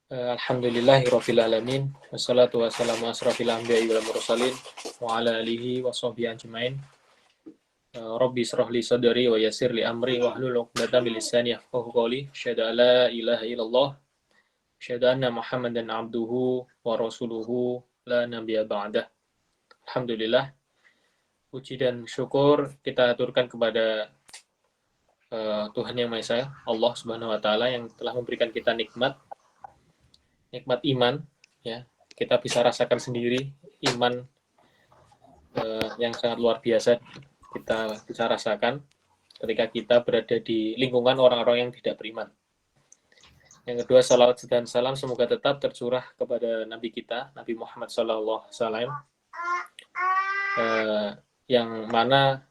Alhamdulillahirabbil alamin. Wassalatu wassalamu asrofil anbiya'i wal mursalin wa ala alihi wa sahbihi ajmain. Rabbi israh li sadri wa yassir li amri wahlul 'uqdatam min lisani yafqahu qawli. Asyhadu an la ilaha illallah, asyhadu anna Muhammadan abduhu wa rasuluhu la nabiyya ba'dah. Alhamdulillah, puji dan syukur kita aturkan kepada Tuhan Yang Maha Esa, Allah Subhanahu wa taala yang telah memberikan kita nikmat iman, ya. Kita bisa rasakan sendiri iman yang sangat luar biasa kita bisa rasakan ketika kita berada di lingkungan orang-orang yang tidak beriman. Yang kedua, salawat dan salam semoga tetap tercurah kepada Nabi kita, Nabi Muhammad SAW, yang mana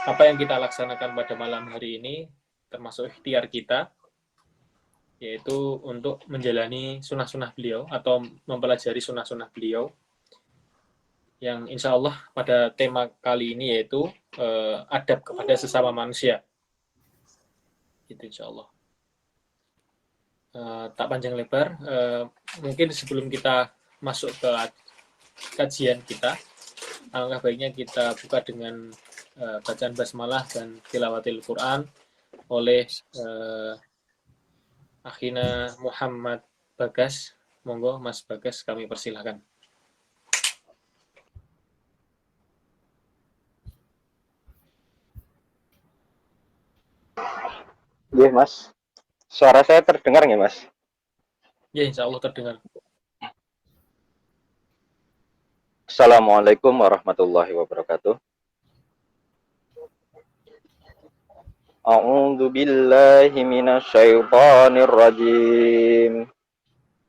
apa yang kita laksanakan pada malam hari ini termasuk ikhtiar kita, yaitu untuk menjalani sunnah-sunnah beliau atau mempelajari sunnah-sunnah beliau, yang insya Allah pada tema kali ini yaitu adab kepada sesama manusia. Itu insya Allah. Tak panjang lebar, mungkin sebelum kita masuk ke kajian kita, alangkah baiknya kita buka dengan bacaan basmalah dan tilawatil Quran oleh Akhina Muhammad Bagas. Monggo Mas Bagas, kami persilahkan. Iya Mas, suara saya terdengar nggak Mas? Ya, insya Allah terdengar. Assalamualaikum warahmatullahi wabarakatuh. A'udzu billahi minasyaitonir rajim.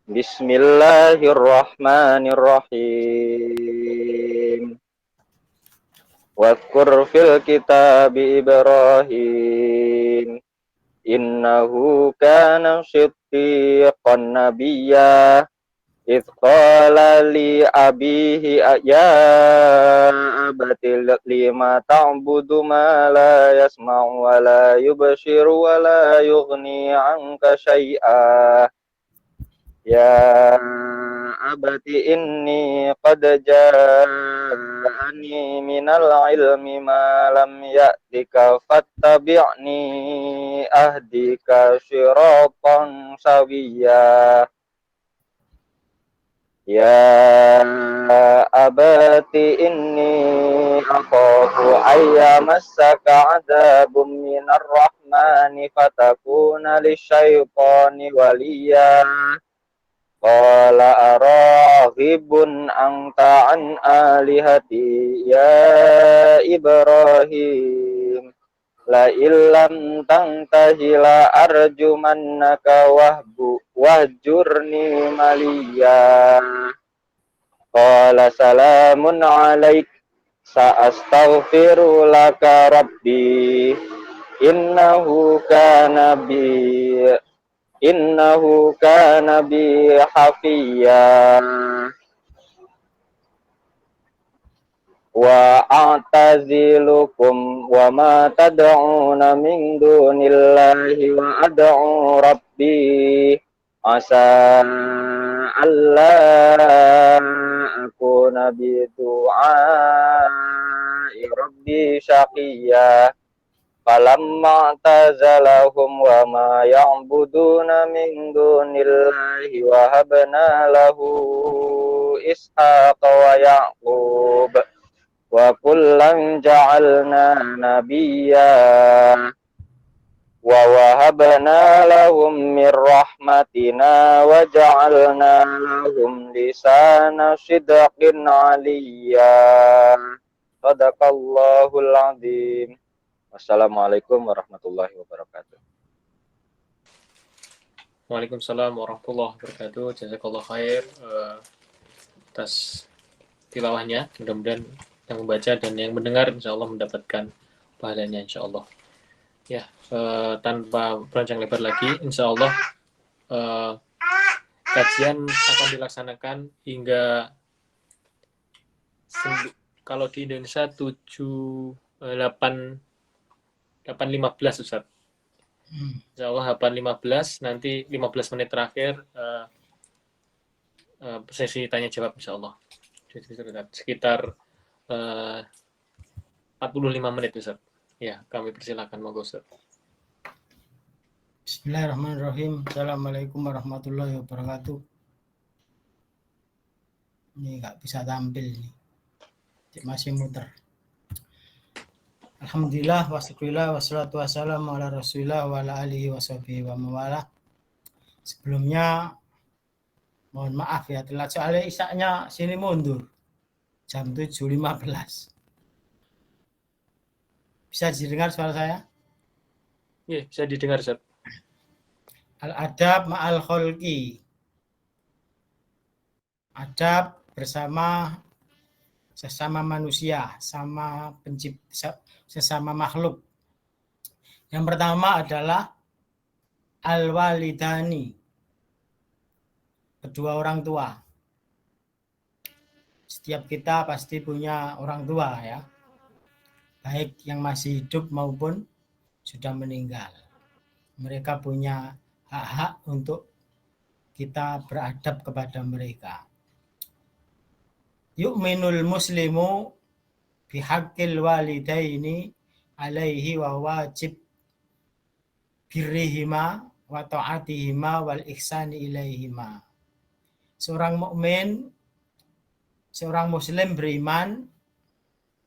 Bismillahirrahmanirrahim. Wadhkur fil kitabi Ibrahim. Innahu kana siddiqan nabiyya. إذ قال لأبيه يا أبت لم تعبد ما لا يسمع ولا يبصر ولا يغني عنك شيئا يا أبت إني قد جاءني من العلم ما لم يأتك فاتبعني أهدك صراطا سويا Ya abati inni akhafu ayyamassaka adzabun minar rahmani fatakuna lisyaitani waliya qala araghibun anta an alihati ya Ibrahim la illam tantahi la arjumannaka wahjurni maliya qala salamun alaik sa'astaghfiru laka rabbi innahu kana bi hafiya wa a'tazilukum wa ma tad'una min dunillahi wa ad'u rabbi asa alla akuna bi du'ai rabbi syaqiya falamma tazalahum wa ma ya'buduna min dunillahi wa habna lahu ishaqa wa ya'qub wa kullan ja'alna nabiyya wa wahabna lahum min rahmatina wa ja'alna lahum lisana sidqin aliyya. Shadaqallahul azim. Wassalamualaikum warahmatullahi wabarakatuh. Waalaikumsalam warahmatullahi wabarakatuh. Jazakallah khair atas tilawahnya. Mudah-mudahan yang membaca dan yang mendengar insya Allah mendapatkan pahalanya insya Allah. Ya, tanpa panjang lebar lagi, insya Allah kajian akan dilaksanakan hingga kalau di Indonesia 8.15 Ustaz. Insya Allah hafal 15, nanti 15 menit terakhir sesi tanya jawab insya Allah. Sekitar 45 menit Ustaz. Ya, kami persilakan monggo Ustaz. Bismillahirrahmanirrahim. Assalamualaikum warahmatullahi wabarakatuh. Ini nggak bisa tampil nih. Masih muter. Alhamdulillah wasyukurillah wassalatu wassalamu ala rasulillah wa ala alihi washabihi wa mawala. Sebelumnya mohon maaf ya telat soalnya isaknya sini mundur jam 7.15. Bisa didengar suara saya? Iya, bisa didengar Ustaz. Al-adab ma'al kholqi. Adab bersama sesama manusia, sesama makhluk. Yang pertama adalah al-walidani, kedua orang tua. Setiap kita pasti punya orang tua ya, baik yang masih hidup maupun sudah meninggal. Mereka punya hak-hak untuk kita beradab kepada mereka. Yu'minul muslimu bihaqqil walidaini alaihi wa wajib birrihima wa ta'atihima wal ihsani ilaihima. Seorang mukmin, seorang muslim beriman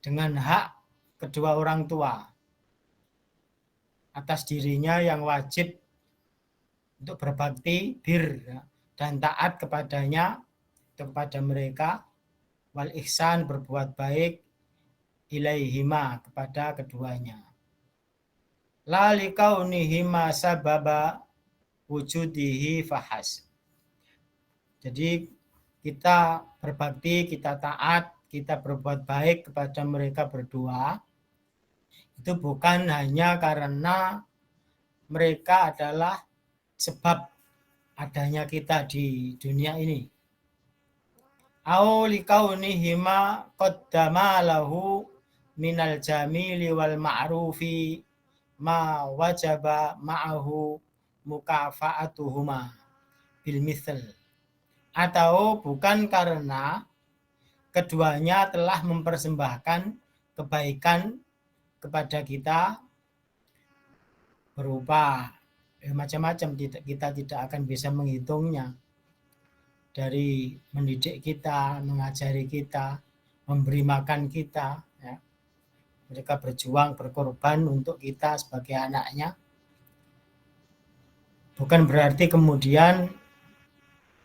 dengan hak kedua orang tua atas dirinya yang wajib untuk berbakti, bir dan taat kepadanya, kepada mereka, wal ihsan berbuat baik, ilaihima kepada keduanya. La likaunihima sababa wujudihi fahas. Jadi kita berbakti, kita taat, kita berbuat baik kepada mereka berdua, itu bukan hanya karena mereka adalah sebab adanya kita di dunia ini. Au likaunihima qaddama lahu minal jamili wal ma'rufi ma wajaba ma'ahu mukafa'atuhuma bil misl. Atau bukan karena keduanya telah mempersembahkan kebaikan kepada kita berupa macam-macam, kita tidak akan bisa menghitungnya, dari mendidik kita, mengajari kita, memberi makan kita ya. Mereka berjuang, berkorban untuk kita sebagai anaknya. Bukan berarti kemudian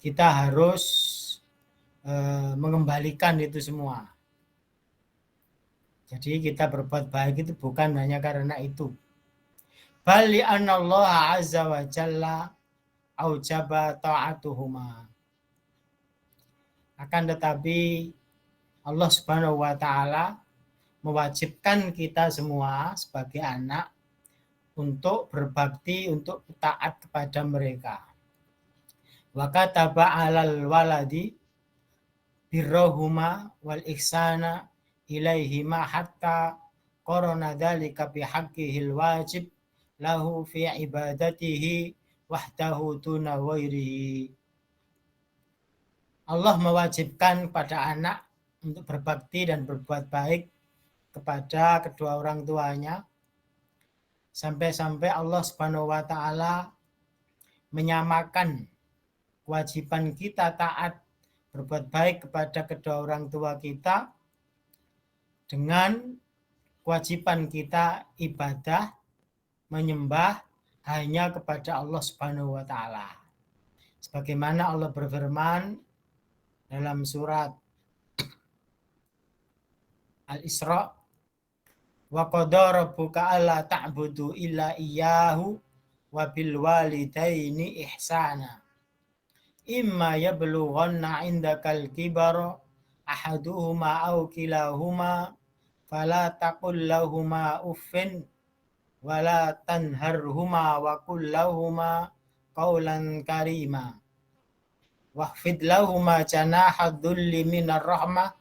kita harus mengembalikan itu semua. Jadi kita berbuat baik itu bukan hanya karena itu. Bal li'annallaha azza wa jalla aujaba ta'atuhuma. Akan tetapi Allah Subhanahu wa taala mewajibkan kita semua sebagai anak untuk berbakti, untuk taat kepada mereka. Wa kataba 'alal waladi birrahuma wal ihsana ilaihima hatta qarana dzalika bi haqqihil wajib lahu fi ibadatihi wahdahu tuna ghairihi. Allah mewajibkan pada anak untuk berbakti dan berbuat baik kepada kedua orang tuanya, sampai-sampai Allah Subhanahu wa taala menyamakan kewajiban kita taat berbuat baik kepada kedua orang tua kita dengan kewajiban kita ibadah menyembah hanya kepada Allah Subhanahu wa taala. Sebagaimana Allah berfirman dalam surat Al-Isra, wa qadara rabbuka alla ta'budu illa iyyahu wa bil walidaini ihsana. Imma yablughanna 'indakal kibara ahaduhuma aw kilahuma fala taqul lahumā uffin wa la tanharhuma wa qul lahumā qawlan karīmā. Wahfid lahumā janāha dhulli minar rahmah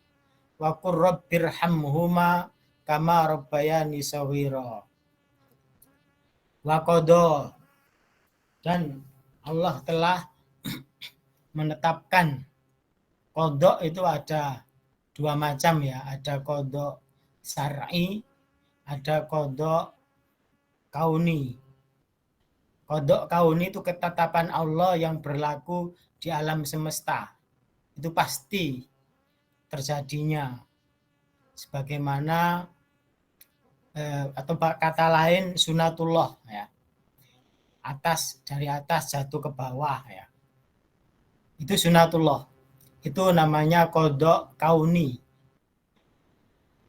wa qur rabbirhamhuma kama rabbayani shaghīrā. wa qada, dan Allah telah menetapkan. Qada itu ada dua macam ya, ada qada syar'i, ada qada kauni. Qada kauni itu ketetapan Allah yang berlaku di alam semesta. Itu pasti terjadinya. Sebagaimana atau kata lain sunatullah ya. Dari atas jatuh ke bawah ya. Itu sunatullah. Itu namanya qada kauni.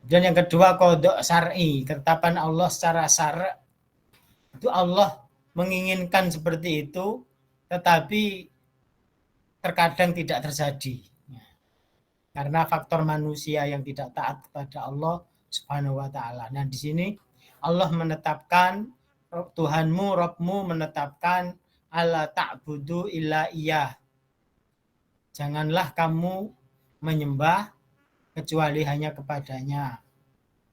Dan yang kedua qada syar'i, ketetapan Allah secara syara'. Itu Allah menginginkan seperti itu, tetapi terkadang tidak terjadi. Karena faktor manusia yang tidak taat kepada Allah Subhanahu wa taala. Nah, di sini Allah menetapkan, Tuhanmu, Rabbmu menetapkan alla ta'budu illa iyah. Janganlah kamu menyembah kecuali hanya kepadanya.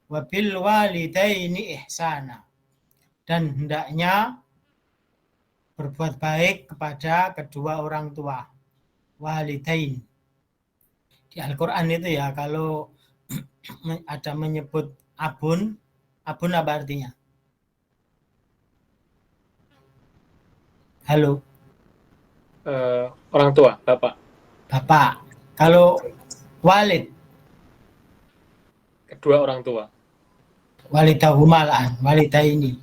Wabil walidaini ihsana. Dan hendaknya berbuat baik kepada kedua orang tua. Walidain. Di Al-Quran itu ya, kalau ada menyebut abun apa artinya? Halo? Orang tua, bapak. Bapak. Kalau walid? Kedua orang tua. Walidahumalan, walidaini.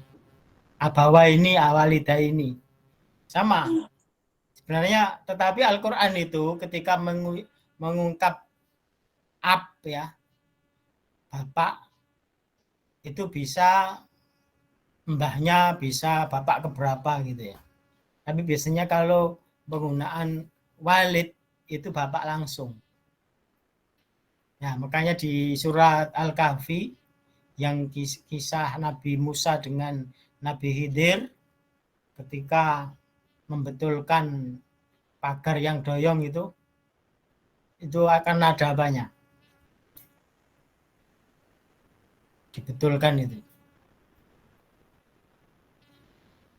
Abawaini, awalidaini. Sama. Sebenarnya, tetapi Al-Quran itu ketika mengungkap ab ya, bapak, itu bisa mbahnya, bisa bapak keberapa gitu ya. Tapi biasanya kalau penggunaan walid itu bapak langsung. Nah, makanya di surat Al-Kahfi yang kisah Nabi Musa dengan Nabi Khidir ketika membetulkan pagar yang doyong itu akan ada apanya? Dibetulkan itu.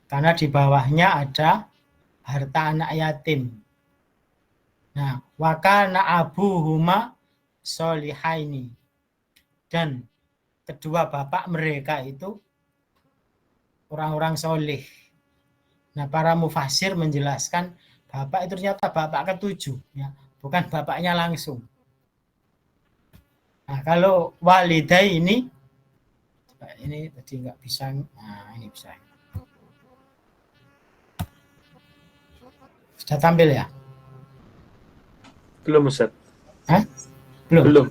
Karena di bawahnya ada harta anak yatim. Nah, wa kana abuhuma sholihaini. Dan kedua bapak mereka itu orang-orang soleh. Nah, para mufasir menjelaskan bapak itu ternyata bapak ketujuh, ya, bukan bapaknya langsung. Nah, kalau walidai ini tadi nggak bisa. Nah, ini bisa. Sudah tampil ya? Belum, Ustaz. Hah? Belum.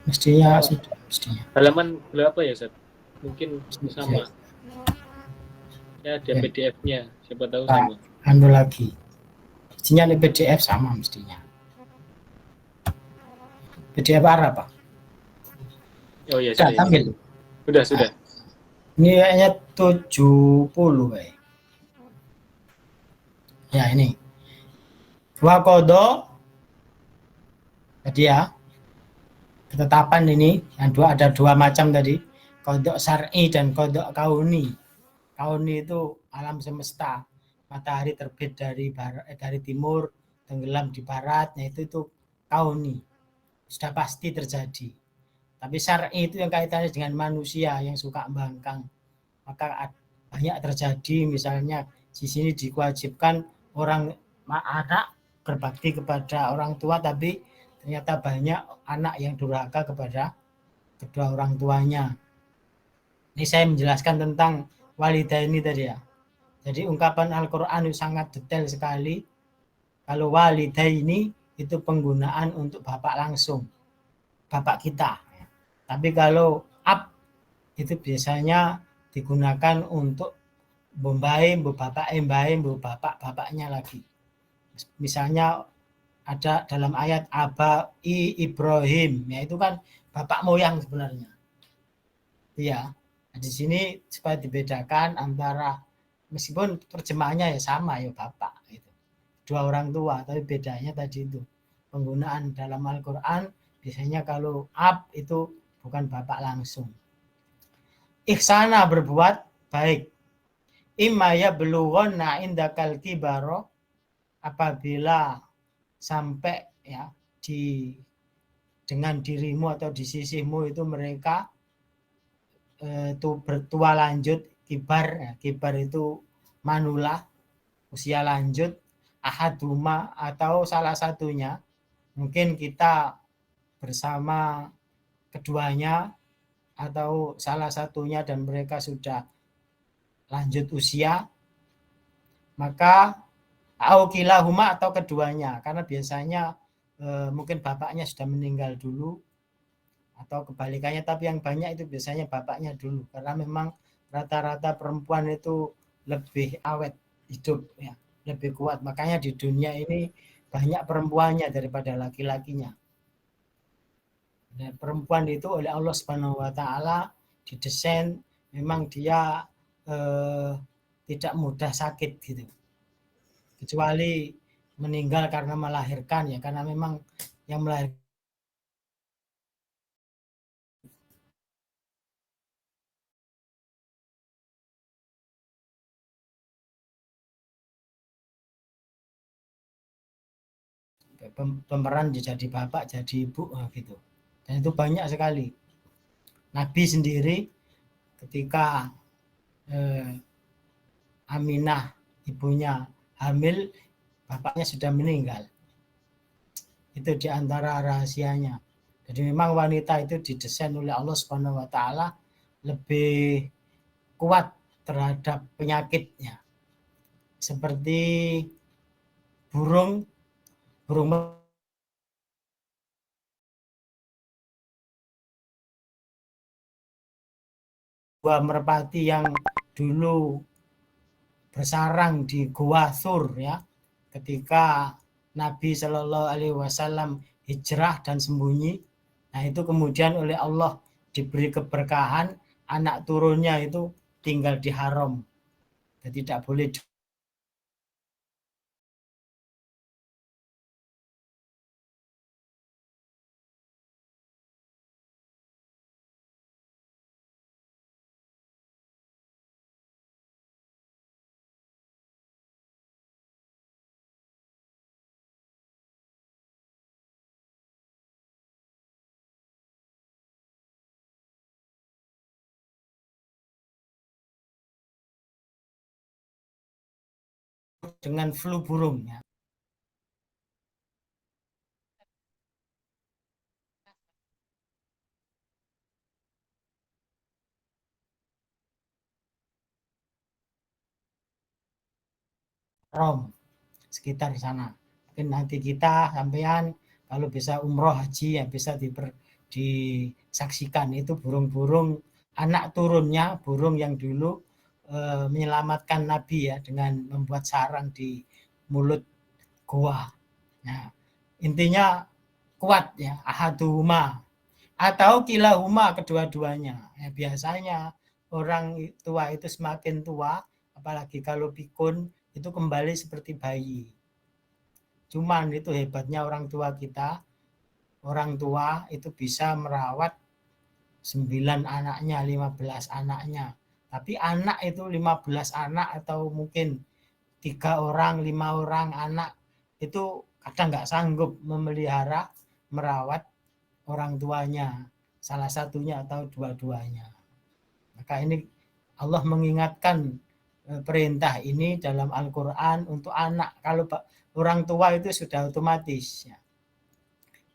Mestinya sudah. Halaman berapa ya, Ustaz? Mungkin sama. Ya, ada PDF-nya. Siapa tahu sama. Anu lagi. Mestinya di PDF sama mestinya. PDF Arab, Pak. Oh iya, sudah tampil. Sudah. Ini kayaknya 70 ya. Ya, ini. Wa qada tadi ya. Ketetapan ini yang ada dua macam tadi. Qada syar'i dan qada kauni. Kauni itu alam semesta. Matahari terbit dari timur, tenggelam di barat, nah itu kauni. Sudah pasti terjadi. Tapi syar'i itu yang kaitannya dengan manusia yang suka bangkang. Maka banyak terjadi, misalnya di sini diwajibkan anak berbakti kepada orang tua, tapi ternyata banyak anak yang durhaka kepada kedua orang tuanya. Ini saya menjelaskan tentang walidaini tadi ya. Jadi ungkapan Al-Quran itu sangat detail sekali. Kalau walidaini itu penggunaan untuk bapak langsung, bapak kita. Tapi kalau ab itu biasanya digunakan untuk bombai, bapak embai, bapaknya lagi. Misalnya ada dalam ayat Abai Ibrahim, ya itu kan bapak moyang sebenarnya. Iya, di sini supaya dibedakan antara, meskipun terjemahannya ya sama ya bapak itu, dua orang tua, tapi bedanya tadi itu penggunaan dalam Al-Quran biasanya kalau ab itu bukan bapak langsung. ihsana berbuat baik. Imma yablughanna indakal kibaro, apabila sampai ya dengan dirimu atau di sisimu itu mereka bertua lanjut, kibar, ya, kibar itu manula, usia lanjut, ahaduma atau salah satunya, mungkin kita bersama keduanya atau salah satunya dan mereka sudah lanjut usia, maka aukilahuma atau keduanya, karena biasanya mungkin bapaknya sudah meninggal dulu atau kebalikannya, tapi yang banyak itu biasanya bapaknya dulu, karena memang rata-rata perempuan itu lebih awet hidup ya, lebih kuat, makanya di dunia ini banyak perempuannya daripada laki-lakinya. Dan perempuan itu oleh Allah Subhanahu wa taala didesain memang dia tidak mudah sakit gitu. Kecuali meninggal karena melahirkan ya, karena memang yang melahirkan pemeran jadi bapak, jadi ibu gitu. Dan itu banyak sekali. Nabi sendiri ketika Aminah ibunya hamil, bapaknya sudah meninggal. Itu diantara rahasianya. Jadi memang wanita itu didesain oleh Allah Subhanahu wa taala lebih kuat terhadap penyakitnya. Seperti burung buah merpati yang dulu bersarang di Gua Thur ya, ketika Nabi Shallallahu Alaihi Wasallam hijrah dan sembunyi. Nah itu kemudian oleh Allah diberi keberkahan, anak turunnya itu tinggal di haram, jadi tidak boleh dengan flu burung ya. Rom sekitar di sana. Mungkin nanti kita sampean kalau bisa umroh haji ya bisa disaksikan itu burung-burung anak turunnya burung yang dulu menyelamatkan Nabi ya dengan membuat sarang di mulut gua. Nah, intinya kuat ya, ahaduhuma atau kilahuma, kedua-duanya. Ya, biasanya orang tua itu semakin tua, apalagi kalau pikun, itu kembali seperti bayi. Cuman itu hebatnya orang tua kita, orang tua itu bisa merawat 9 anaknya, 15 anaknya. Tapi anak itu 15 anak atau mungkin 3 orang, 5 orang anak itu kadang nggak sanggup memelihara, merawat orang tuanya, salah satunya atau dua-duanya. Maka ini Allah mengingatkan perintah ini dalam Al-Quran untuk anak. Kalau orang tua itu sudah otomatis. Ya.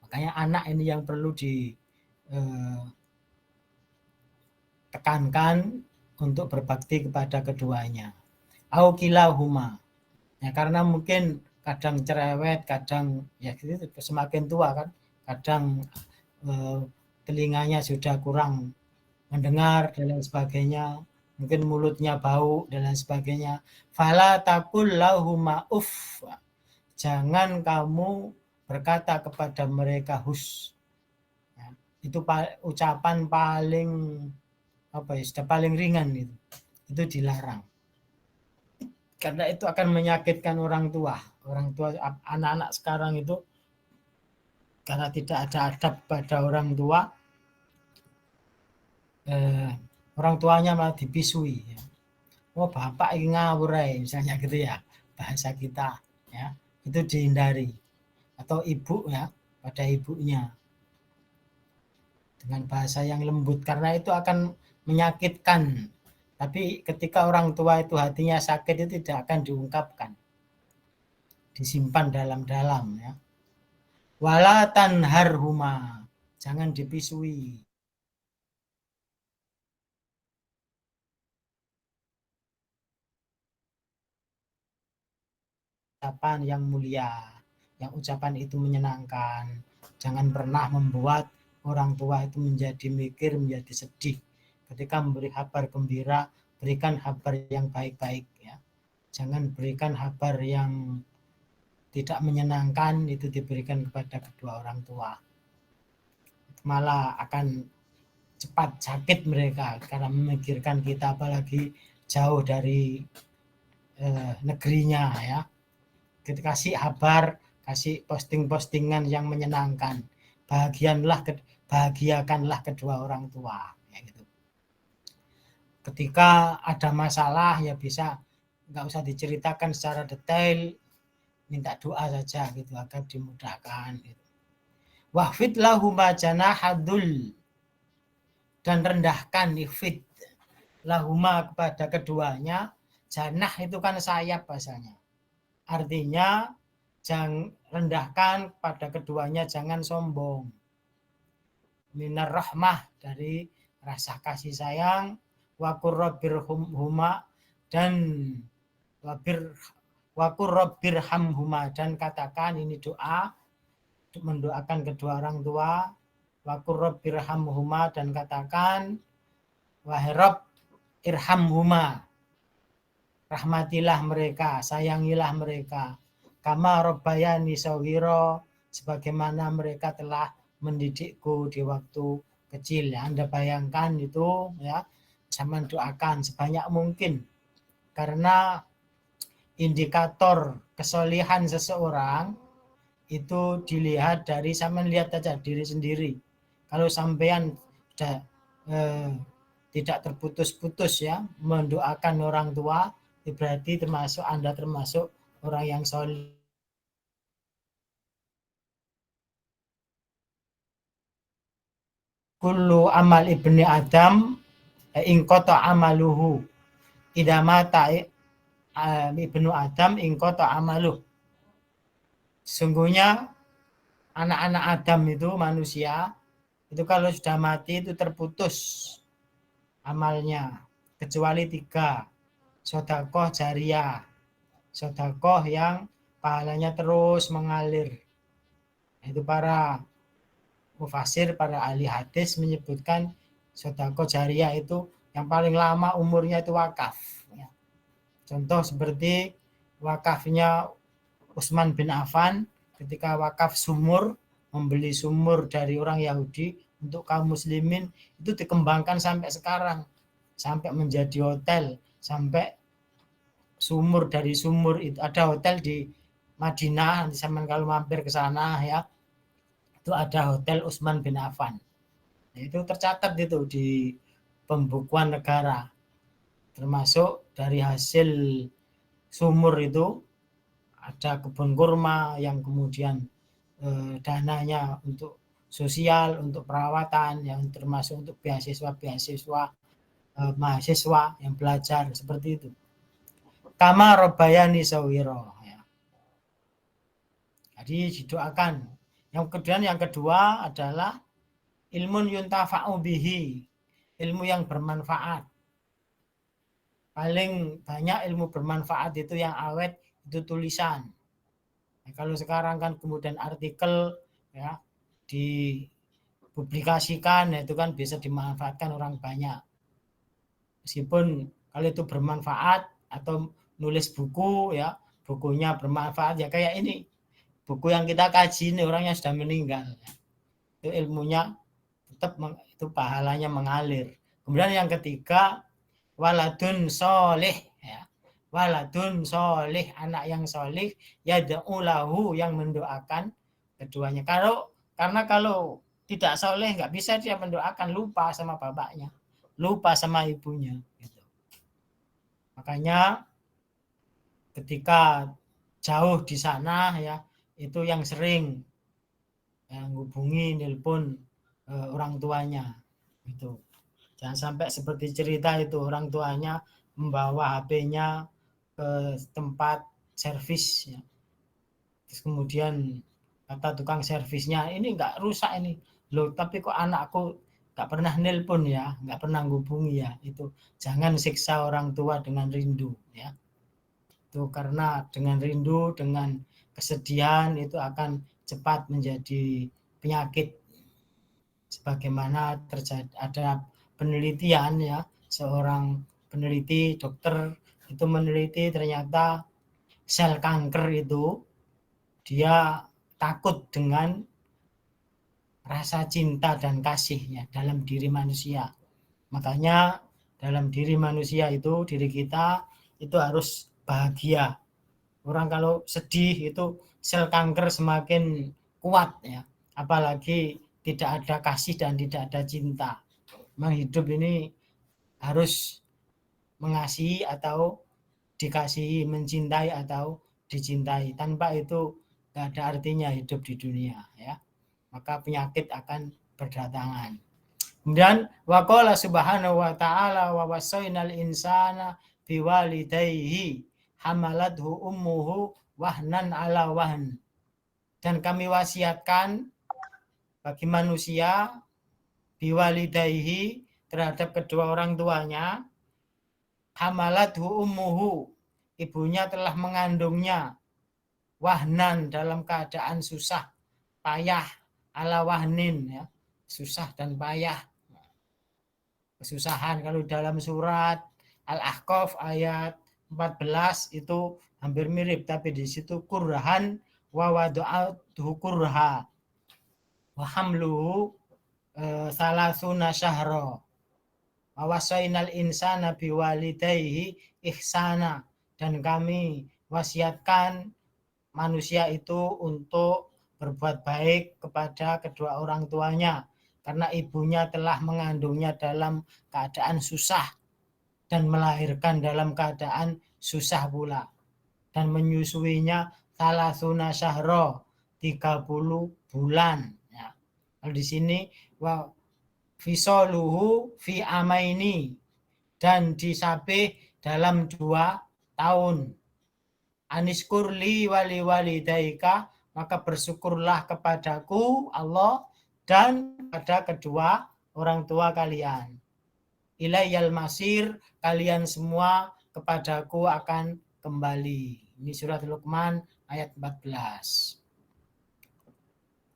Makanya anak ini yang perlu ditekankan untuk berbakti kepada keduanya. Au kilahuma. Ya, karena mungkin kadang cerewet, kadang ya gitu, semakin tua kan, kadang telinganya sudah kurang mendengar dan lain sebagainya, mungkin mulutnya bau dan lain sebagainya. Fala takul lahuma uff, jangan kamu berkata kepada mereka hus. Ya, itu ucapan paling sudah paling ringan itu dilarang. Karena itu akan menyakitkan orang tua. Orang tua, anak-anak sekarang itu karena tidak ada adab pada orang tua, orang tuanya malah dipisui. Ya. Oh bapak ini ngawur misalnya gitu ya, bahasa kita ya, itu dihindari. Atau ibu ya, pada ibunya dengan bahasa yang lembut, karena itu akan menyakitkan. Tapi ketika orang tua itu hatinya sakit, itu tidak akan diungkapkan, disimpan dalam-dalam ya. Wala tanharhuma, jangan dipisui. Ucapan yang mulia, yang ucapan itu menyenangkan. Jangan pernah membuat orang tua itu menjadi mikir, menjadi sedih. Ketika memberi kabar gembira, berikan kabar yang baik-baik ya. Jangan berikan kabar yang tidak menyenangkan, itu diberikan kepada kedua orang tua. Malah akan cepat sakit mereka karena memikirkan kita, apalagi jauh dari negerinya ya. Kita kasih kabar, kasih posting-postingan yang menyenangkan. Bahagiakanlah kedua orang tua ya gitu. Ketika ada masalah ya bisa nggak usah diceritakan secara detail, minta doa saja gitu agar dimudahkan gitu. Wahfid lahuma janahadul, dan rendahkan ifid lahuma kepada keduanya. Janah itu kan sayap bahasanya. Artinya jangan rendahkan pada keduanya, jangan sombong. Minar rahmah, dari rasa kasih sayang. Wakur rabbirhumhuma, dan wakur rabbirhamhuma, dan katakan ini doa untuk mendoakan kedua orang tua. Wakur rabbirhamhuma, dan katakan wahai Rabb irhamhuma, rahmatilah mereka, sayangilah mereka. Kama rabbayani shaghira, sebagaimana mereka telah mendidikku di waktu kecil ya. Anda bayangkan itu ya, sama doakan sebanyak mungkin, karena indikator kesolihan seseorang itu dilihat dari sampean lihat aja diri sendiri. Kalau sampean sudah tidak terputus-putus ya mendoakan orang tua, berarti termasuk Anda termasuk orang yang soleh. Kullu amal ibni Adam ingkota amaluhu idamata ibnu Adam ingkota amaluh. Sungguhnya anak-anak Adam itu manusia itu kalau sudah mati itu terputus amalnya, kecuali 3. Sedekah jariyah, sedekah yang pahalanya terus mengalir. Itu para mufasir, para ahli hadis menyebutkan sedekah jariyah itu yang paling lama umurnya itu wakaf. Contoh seperti wakafnya Utsman bin Affan ketika wakaf sumur, membeli sumur dari orang Yahudi untuk kaum muslimin, itu dikembangkan sampai sekarang, sampai menjadi hotel, sampai sumur, dari sumur itu ada hotel di Madinah, nanti sampean kalau mampir ke sana ya, itu ada hotel Utsman bin Affan. Nah, itu tercatat itu di pembukuan negara, termasuk dari hasil sumur itu ada kebun kurma yang kemudian dananya untuk sosial, untuk perawatan, yang termasuk untuk beasiswa mahasiswa yang belajar seperti itu. Kama rabbayani shaghira ya. Jadi didoakan. Yang kedua adalah ilmun yuntafa'u bihi, ilmu yang bermanfaat. Paling banyak ilmu bermanfaat itu yang awet itu tulisan. Nah, kalau sekarang kan kemudian artikel ya dipublikasikan, itu kan bisa dimanfaatkan orang banyak. Meskipun kalau itu bermanfaat, atau nulis buku ya, bukunya bermanfaat ya, kayak ini buku yang kita kaji ini orangnya sudah meninggal ya. Itu ilmunya tetap itu pahalanya mengalir. Kemudian yang ketiga waladun soleh ya. Waladun soleh, anak yang soleh, yad'u lahu, yang mendoakan keduanya. Karena kalau tidak soleh nggak bisa dia mendoakan, lupa sama bapaknya, lupa sama ibunya gitu. Makanya ketika jauh di sana ya, itu yang sering yang hubungi nelpon orang tuanya gitu. Jangan sampai seperti cerita itu orang tuanya membawa HP-nya ke tempat servis ya. Terus kemudian kata tukang servisnya, ini enggak rusak ini. Loh, tapi kok anakku enggak pernah nelpon ya, enggak pernah hubungi ya. Itu jangan siksa orang tua dengan rindu ya. Itu karena dengan rindu, dengan kesedihan itu akan cepat menjadi penyakit. Sebagaimana terjadi ada penelitian ya, seorang peneliti dokter itu meneliti ternyata sel kanker itu dia takut dengan rasa cinta dan kasihnya dalam diri manusia. Makanya dalam diri manusia itu, diri kita itu harus bahagia. Orang kalau sedih itu sel kanker semakin kuat ya. Apalagi tidak ada kasih dan tidak ada cinta. Memang hidup ini harus mengasihi atau dikasihi, mencintai atau dicintai. Tanpa itu tidak ada artinya hidup di dunia ya. Maka penyakit akan berdatangan. Kemudian waqala subhanahu wa ta'ala wa wasainal insana biwalidayhi hamalathu ummuhu wahnan ala wahn. Dan kami wasiatkan bagi manusia biwalidayhi terhadap kedua orang tuanya, hamalathu ummuhu, ibunya telah mengandungnya, wahnan dalam keadaan susah, payah, ala wahnin ya, susah dan payah, kesusahan. Kalau dalam surat Al-Ahqaf ayat 14 itu hampir mirip, tapi di situ kurhan wa wadu'atuhu kurha wa hamluhu salasuna syahra wa wasainal insana biwalidayhi ihsana, dan kami wasiatkan manusia itu untuk berbuat baik kepada kedua orang tuanya karena ibunya telah mengandungnya dalam keadaan susah dan melahirkan dalam keadaan susah pula, dan menyusuinya salasuna syahra, 30 bulan ya. Kalau di sini wa fisaluhu fi amaini, dan disabih dalam 2 tahun. Aniskur li wali walidaika, maka bersyukurlah kepadaku Allah dan pada kedua orang tua kalian. Ilayyal masir, kalian semua kepadaku akan kembali. Ini surat Luqman ayat 14.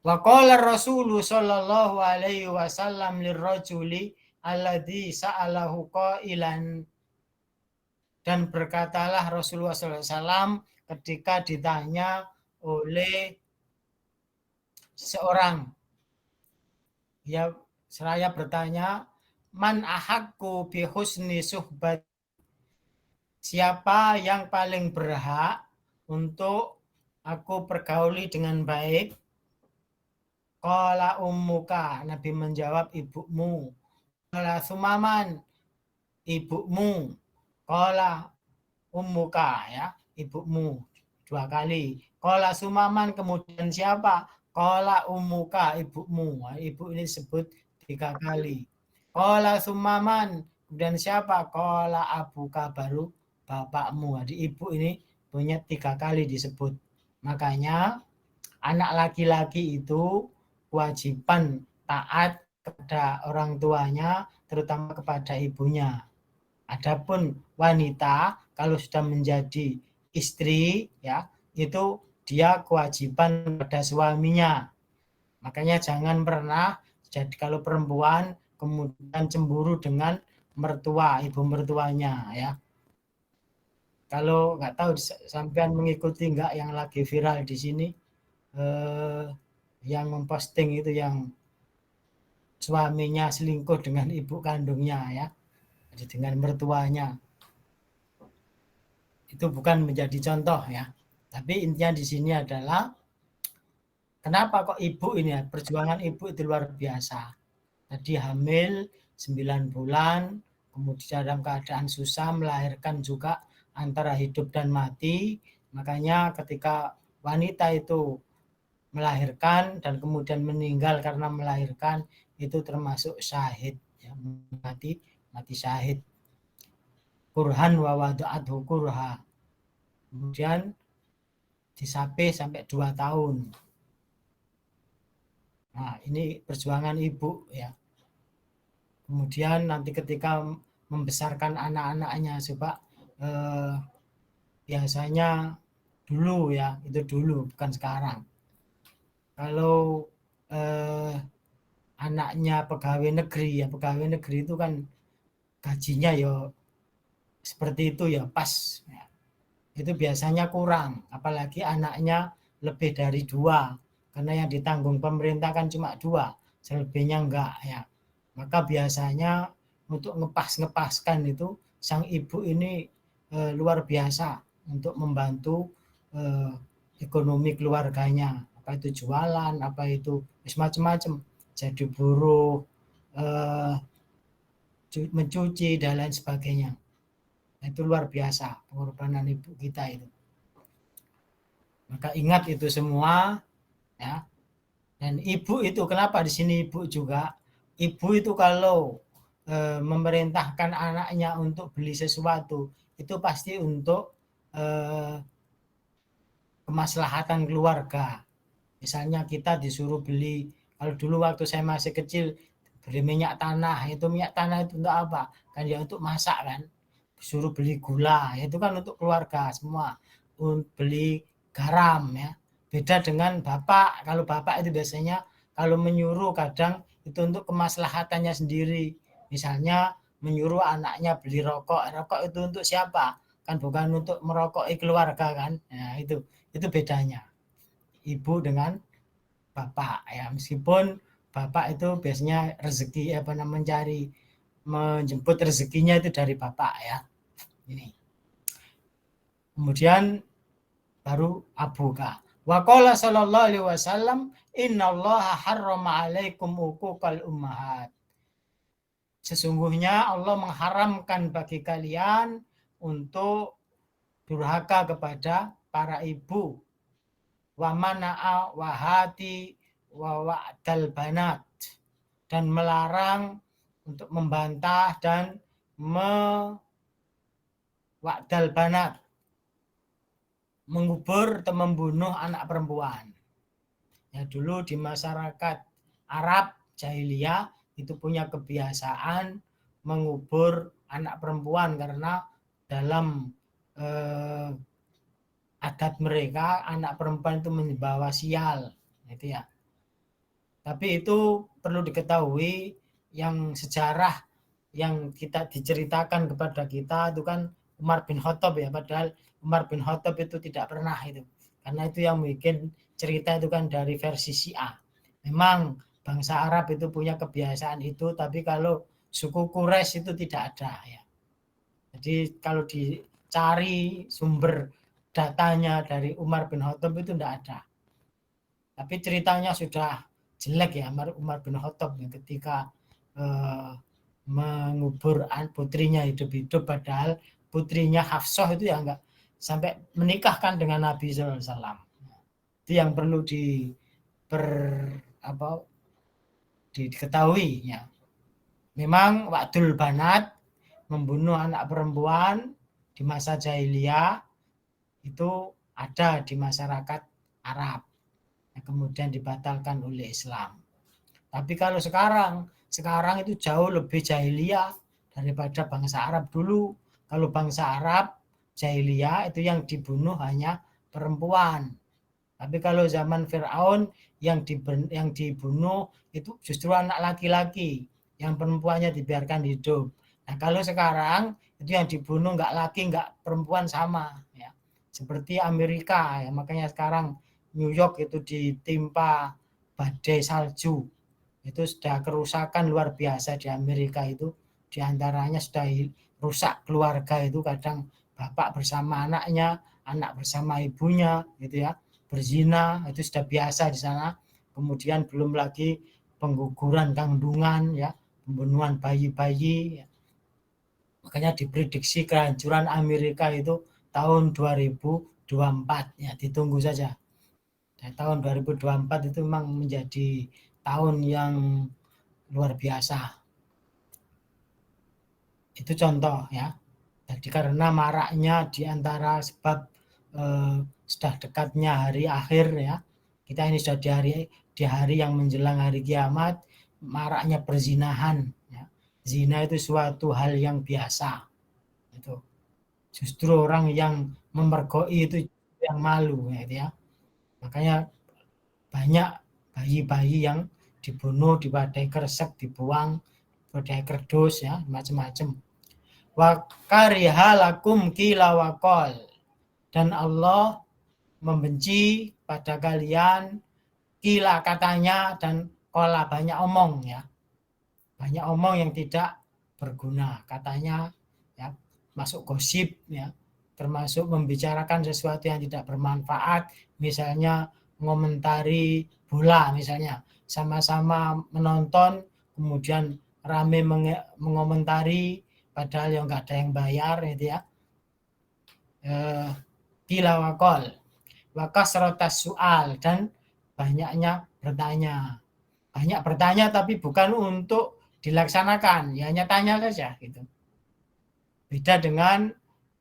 Wa qala Rasulullah sallallahu alaihi wasallam lirrajuli alladzi sa'alahu qailan, dan berkatalah Rasulullah SAW ketika ditanya oleh seorang, ya seraya bertanya, man ahakku bihusni suhbat, siapa yang paling berhak untuk aku pergauli dengan baik? Qala ummuka, Nabi menjawab ibumu. Qala sumaman, ibumu. Qala ummuka, ya, ibumu 2 kali. Qala sumaman, kemudian siapa? Qala ummuka, ibumu. Ibu ini disebut 3 kali. Qala sumaman, kemudian siapa? Qala abuka, baru bapakmu. Jadi ibu ini punya 3 kali disebut. Makanya anak laki-laki itu kewajiban taat kepada orang tuanya, terutama kepada ibunya. Adapun wanita kalau sudah menjadi istri ya, itu dia kewajiban pada suaminya. Makanya jangan pernah jadi kalau perempuan kemudian cemburu dengan mertua, ibu mertuanya ya. Kalau nggak tahu sampean mengikuti nggak yang lagi viral di sini, yang memposting itu yang suaminya selingkuh dengan ibu kandungnya ya, jadi dengan mertuanya. Itu bukan menjadi contoh ya, tapi intinya di sini adalah kenapa kok ibu ini ya, perjuangan ibu itu luar biasa. Tadi hamil 9 bulan, kemudian dalam keadaan susah, melahirkan juga antara hidup dan mati. Makanya ketika wanita itu melahirkan dan kemudian meninggal karena melahirkan, itu termasuk syahid, ya, mati syahid. Kurhan wa wada'athu kurha. Kemudian disape sampai 2 tahun. Nah, ini perjuangan ibu ya. Kemudian nanti ketika membesarkan anak-anaknya, coba biasanya dulu ya, itu dulu bukan sekarang. Kalau anaknya pegawai negeri ya, pegawai negeri itu kan gajinya ya seperti itu ya, pas ya. Itu biasanya kurang, apalagi anaknya lebih dari 2, karena yang ditanggung pemerintah kan cuma 2, selebihnya enggak ya. Maka biasanya untuk ngepaskan itu sang ibu ini luar biasa untuk membantu ekonomi keluarganya, apa itu jualan, apa itu macam-macam, jadi buruh, mencuci dan lain sebagainya. Itu luar biasa pengorbanan ibu kita itu. Maka ingat itu semua ya. Dan ibu itu kenapa di sini ibu juga? Ibu itu kalau memerintahkan anaknya untuk beli sesuatu, itu pasti untuk kemaslahatan keluarga. Misalnya kita disuruh beli, kalau dulu waktu saya masih kecil, beli minyak tanah. Itu minyak tanah itu untuk apa? Kan ya untuk masak kan. Disuruh beli gula, itu kan untuk keluarga semua. Beli garam ya. Beda dengan bapak, kalau bapak itu biasanya kalau menyuruh kadang itu untuk kemaslahatannya sendiri. Misalnya menyuruh anaknya beli rokok. Rokok itu untuk siapa? Kan bukan untuk merokoki keluarga kan. Nah, itu bedanya. Ibu dengan bapak ya, meskipun bapak itu biasanya rezeki mencari menjemput rezekinya itu dari bapak ya. Ini. Kemudian baru abuka. Wa qala sallallahu alaihi wasallam, innallaha harrama 'alaikum uquqal ummahat. Sesungguhnya Allah mengharamkan bagi kalian untuk durhaka kepada para ibu. Wa mana'a wa hati wa wa'dal banat, dan melarang untuk membantah dan wa'dal banat, mengubur atau membunuh anak perempuan. Ya, dulu di masyarakat Arab jahiliyah itu punya kebiasaan mengubur anak perempuan karena dalam adat mereka anak perempuan itu membawa sial, gitu ya. Tapi itu perlu diketahui, yang sejarah yang kita diceritakan kepada kita itu kan Umar bin Khattab ya, padahal Umar bin Khattab itu tidak pernah itu. Karena itu yang bikin cerita itu kan dari versi Syiah. Memang bangsa Arab itu punya kebiasaan itu, tapi kalau suku Quraisy itu tidak ada ya. Jadi kalau dicari sumber datanya dari Umar bin Khattab itu tidak ada. Tapi ceritanya sudah jelek ya Umar bin Khattab ketika mengubur putrinya hidup-hidup, padahal putrinya Hafsah itu ya enggak sampai menikahkan dengan Nabi SAW. Itu yang perlu diketahui ya. Memang wa'dul banat, membunuh anak perempuan di masa jahiliyah itu ada di masyarakat Arab, kemudian dibatalkan oleh Islam. Tapi kalau sekarang itu jauh lebih jahiliyah daripada bangsa Arab dulu. Kalau bangsa Arab jahiliyah itu yang dibunuh hanya perempuan. Tapi kalau zaman Fir'aun yang dibunuh itu justru anak laki-laki, yang perempuannya dibiarkan hidup. Nah, kalau sekarang itu yang dibunuh enggak laki enggak perempuan sama ya. Seperti Amerika ya, makanya sekarang New York itu ditimpa badai salju. Itu sudah kerusakan luar biasa di Amerika itu. Di antaranya sudah rusak keluarga itu, kadang bapak bersama anaknya, anak bersama ibunya gitu ya. Berzina itu sudah biasa di sana. Kemudian belum lagi pengguguran kandungan ya, pembunuhan bayi-bayi. Makanya diprediksi kehancuran Amerika itu tahun 2024, ya ditunggu saja. Dan tahun 2024 itu memang menjadi tahun yang luar biasa. Itu contoh ya. Jadi karena maraknya di antara sebab sudah dekatnya hari akhir ya. Kita ini sudah di hari yang menjelang hari kiamat, maraknya perzinahan ya. Zina itu suatu hal yang biasa. Itu justru orang yang memergoi itu yang malu ya. Makanya banyak bayi-bayi yang dibunuh, diwadai kresek, dibuang, diwadai kerdus ya, macam-macam. Wa kariha lakum qila wa qol, dan Allah membenci pada kalian qila katanya dan qala banyak omong ya. Banyak omong yang tidak berguna katanya ya, masuk gosip ya, termasuk membicarakan sesuatu yang tidak bermanfaat, misalnya mengomentari bola misalnya, sama-sama menonton kemudian rame mengomentari padahal yang enggak ada yang bayar gitu ya. Qila wa qol wa kasratas su'al, dan banyaknya bertanya. Banyak bertanya tapi bukan untuk dilaksanakan, ya hanya tanya saja gitu. Beda dengan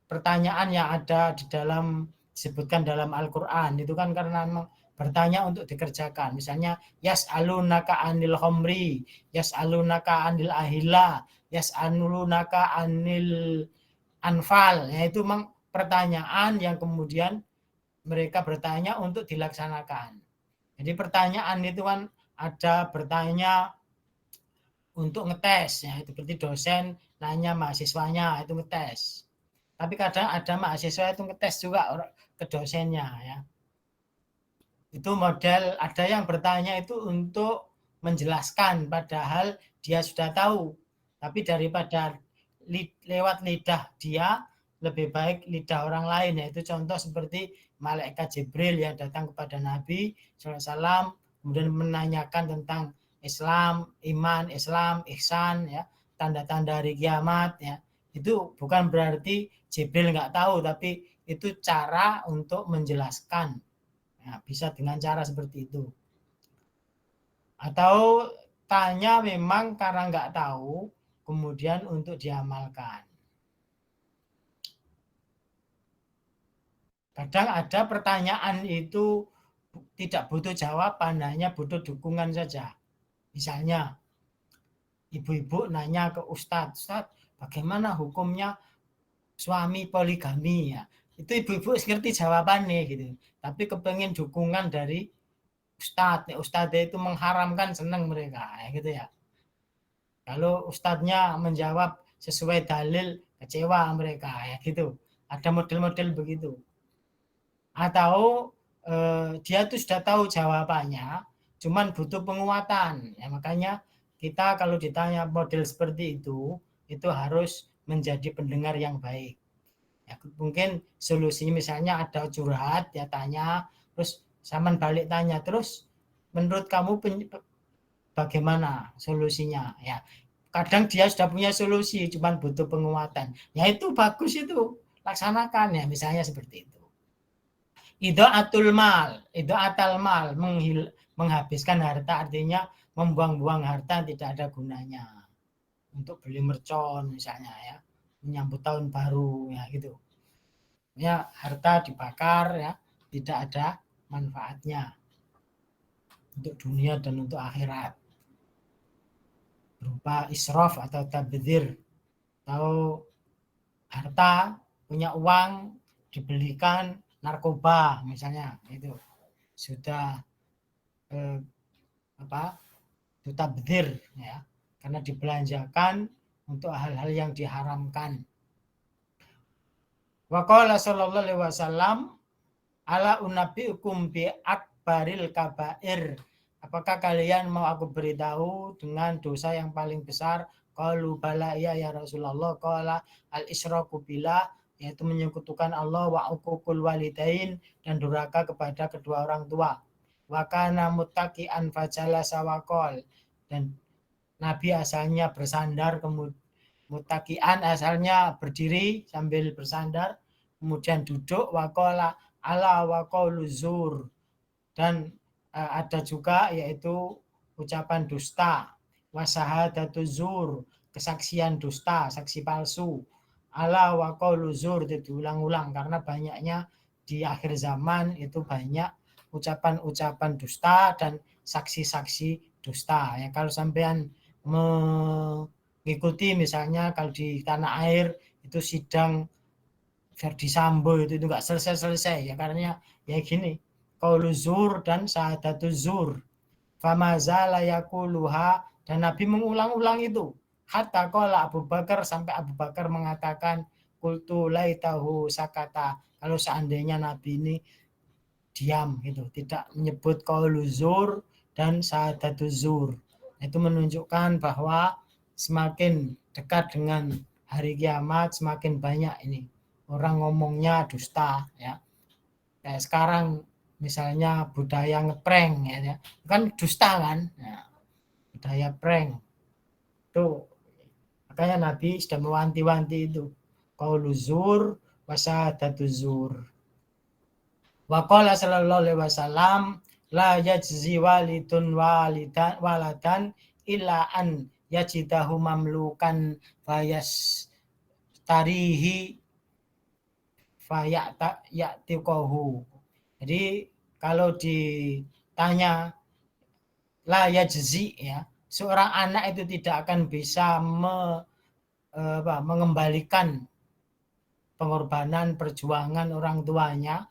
pertanyaan yang ada di dalam disebutkan dalam Al-Qur'an, itu kan karena memang bertanya untuk dikerjakan. Misalnya yas'alunaka 'anil khamri, yas'alunaka 'anil ahilla, yas'alunaka 'anil anfal. Ya, itu memang pertanyaan yang kemudian mereka bertanya untuk dilaksanakan. Jadi pertanyaan itu kan ada bertanya untuk ngetes ya, itu seperti dosen nanya mahasiswanya itu ngetes. Tapi kadang ada mahasiswa itu ngetes juga ke dosennya ya. Itu model, ada yang bertanya itu untuk menjelaskan padahal dia sudah tahu. Tapi daripada lewat lidah dia, lebih baik lidah orang lain, yaitu contoh seperti malaikat Jibril yang datang kepada Nabi SAW kemudian menanyakan tentang Islam, iman, Islam, ihsan ya, tanda-tanda hari kiamat ya. Itu bukan berarti Jibril nggak tahu, tapi itu cara untuk menjelaskan. Ya, bisa dengan cara seperti itu. Atau tanya memang karena nggak tahu, kemudian untuk diamalkan. Kadang ada pertanyaan itu tidak butuh jawaban, hanya butuh dukungan saja. Misalnya, ibu-ibu nanya ke Ustadz, Ustadz, bagaimana hukumnya suami poligami ya? Itu ibu-ibu ngerti jawabannya gitu. Tapi kepengen dukungan dari Ustadz. Ustadz itu mengharamkan, senang mereka ya gitu ya. Kalau Ustadznya menjawab sesuai dalil, kecewa mereka ya gitu. Ada model-model begitu. Atau dia tuh sudah tahu jawabannya, cuman butuh penguatan. Ya, makanya kita kalau ditanya model seperti itu harus menjadi pendengar yang baik. Ya, mungkin solusinya misalnya ada curhat, ya tanya, terus Saman balik tanya, terus menurut kamu bagaimana solusinya? Ya, kadang dia sudah punya solusi, cuman butuh penguatan. Ya itu bagus, itu laksanakan ya, misalnya seperti itu. Idha'atul mal, idha'atal mal, menghabiskan harta, artinya membuang-buang harta tidak ada gunanya. Untuk beli mercon misalnya ya, menyambut tahun baru ya gitu. Ya, harta dibakar ya, tidak ada manfaatnya untuk dunia dan untuk akhirat. Berupa israf atau tabdzir, atau harta, punya uang dibelikan narkoba misalnya, itu sudah tabdzir ya, karena dibelanjakan untuk hal-hal yang diharamkan. Wa qala sallallahu alaihi wasallam, ala unabbiukum bi akbaril kabair, apakah kalian mau aku beritahu dengan dosa yang paling besar? Qalu bala, ya Rasulullah. Qala al isyraku billah, yaitu menyekutukan Allah, wa uququl walidain, dan durhaka kepada kedua orang tua. Wa kana muttaqian fajalasa wa qol, dan Nabi asalnya bersandar, kemudian mutakian asalnya berdiri sambil bersandar, kemudian duduk, waqala ala waqaulu zur, dan ada juga yaitu ucapan dusta, wasahadatu zur, kesaksian dusta, saksi palsu, ala waqaulu zur, itu diulang-ulang karena banyaknya di akhir zaman itu banyak ucapan-ucapan dusta dan saksi-saksi dusta. Ya, kalau sampean mengikuti misalnya kalau di tanah air itu sidang Verdi Sambo itu nggak selesai-selesai ya, karena ya gini, qaulu zur dan syahadatu zur, famazala yaquluha, dan Nabi mengulang-ulang itu hatta qala Abu Bakar, sampai Abu Bakar mengatakan qultu laitahu sakata, kalau seandainya Nabi ini diam gitu, tidak menyebut qaulu zur dan syahadatu zur. Itu menunjukkan bahwa semakin dekat dengan hari kiamat semakin banyak ini orang ngomongnya dusta ya. Kayak sekarang misalnya budaya ngeprank ya, kan dusta kan ya, budaya prank itu, makanya Nabi sudah mewanti-wanti itu qaulu zur wa syahadatu zur. Wa qala sallallahu alaihi wasallam la yajzi walidun waladan illa an yajidahu mamlukan fayas tarihi fayatiqahu. Jadi kalau ditanya la yajzi ya, seorang anak itu tidak akan bisa mengembalikan pengorbanan perjuangan orang tuanya,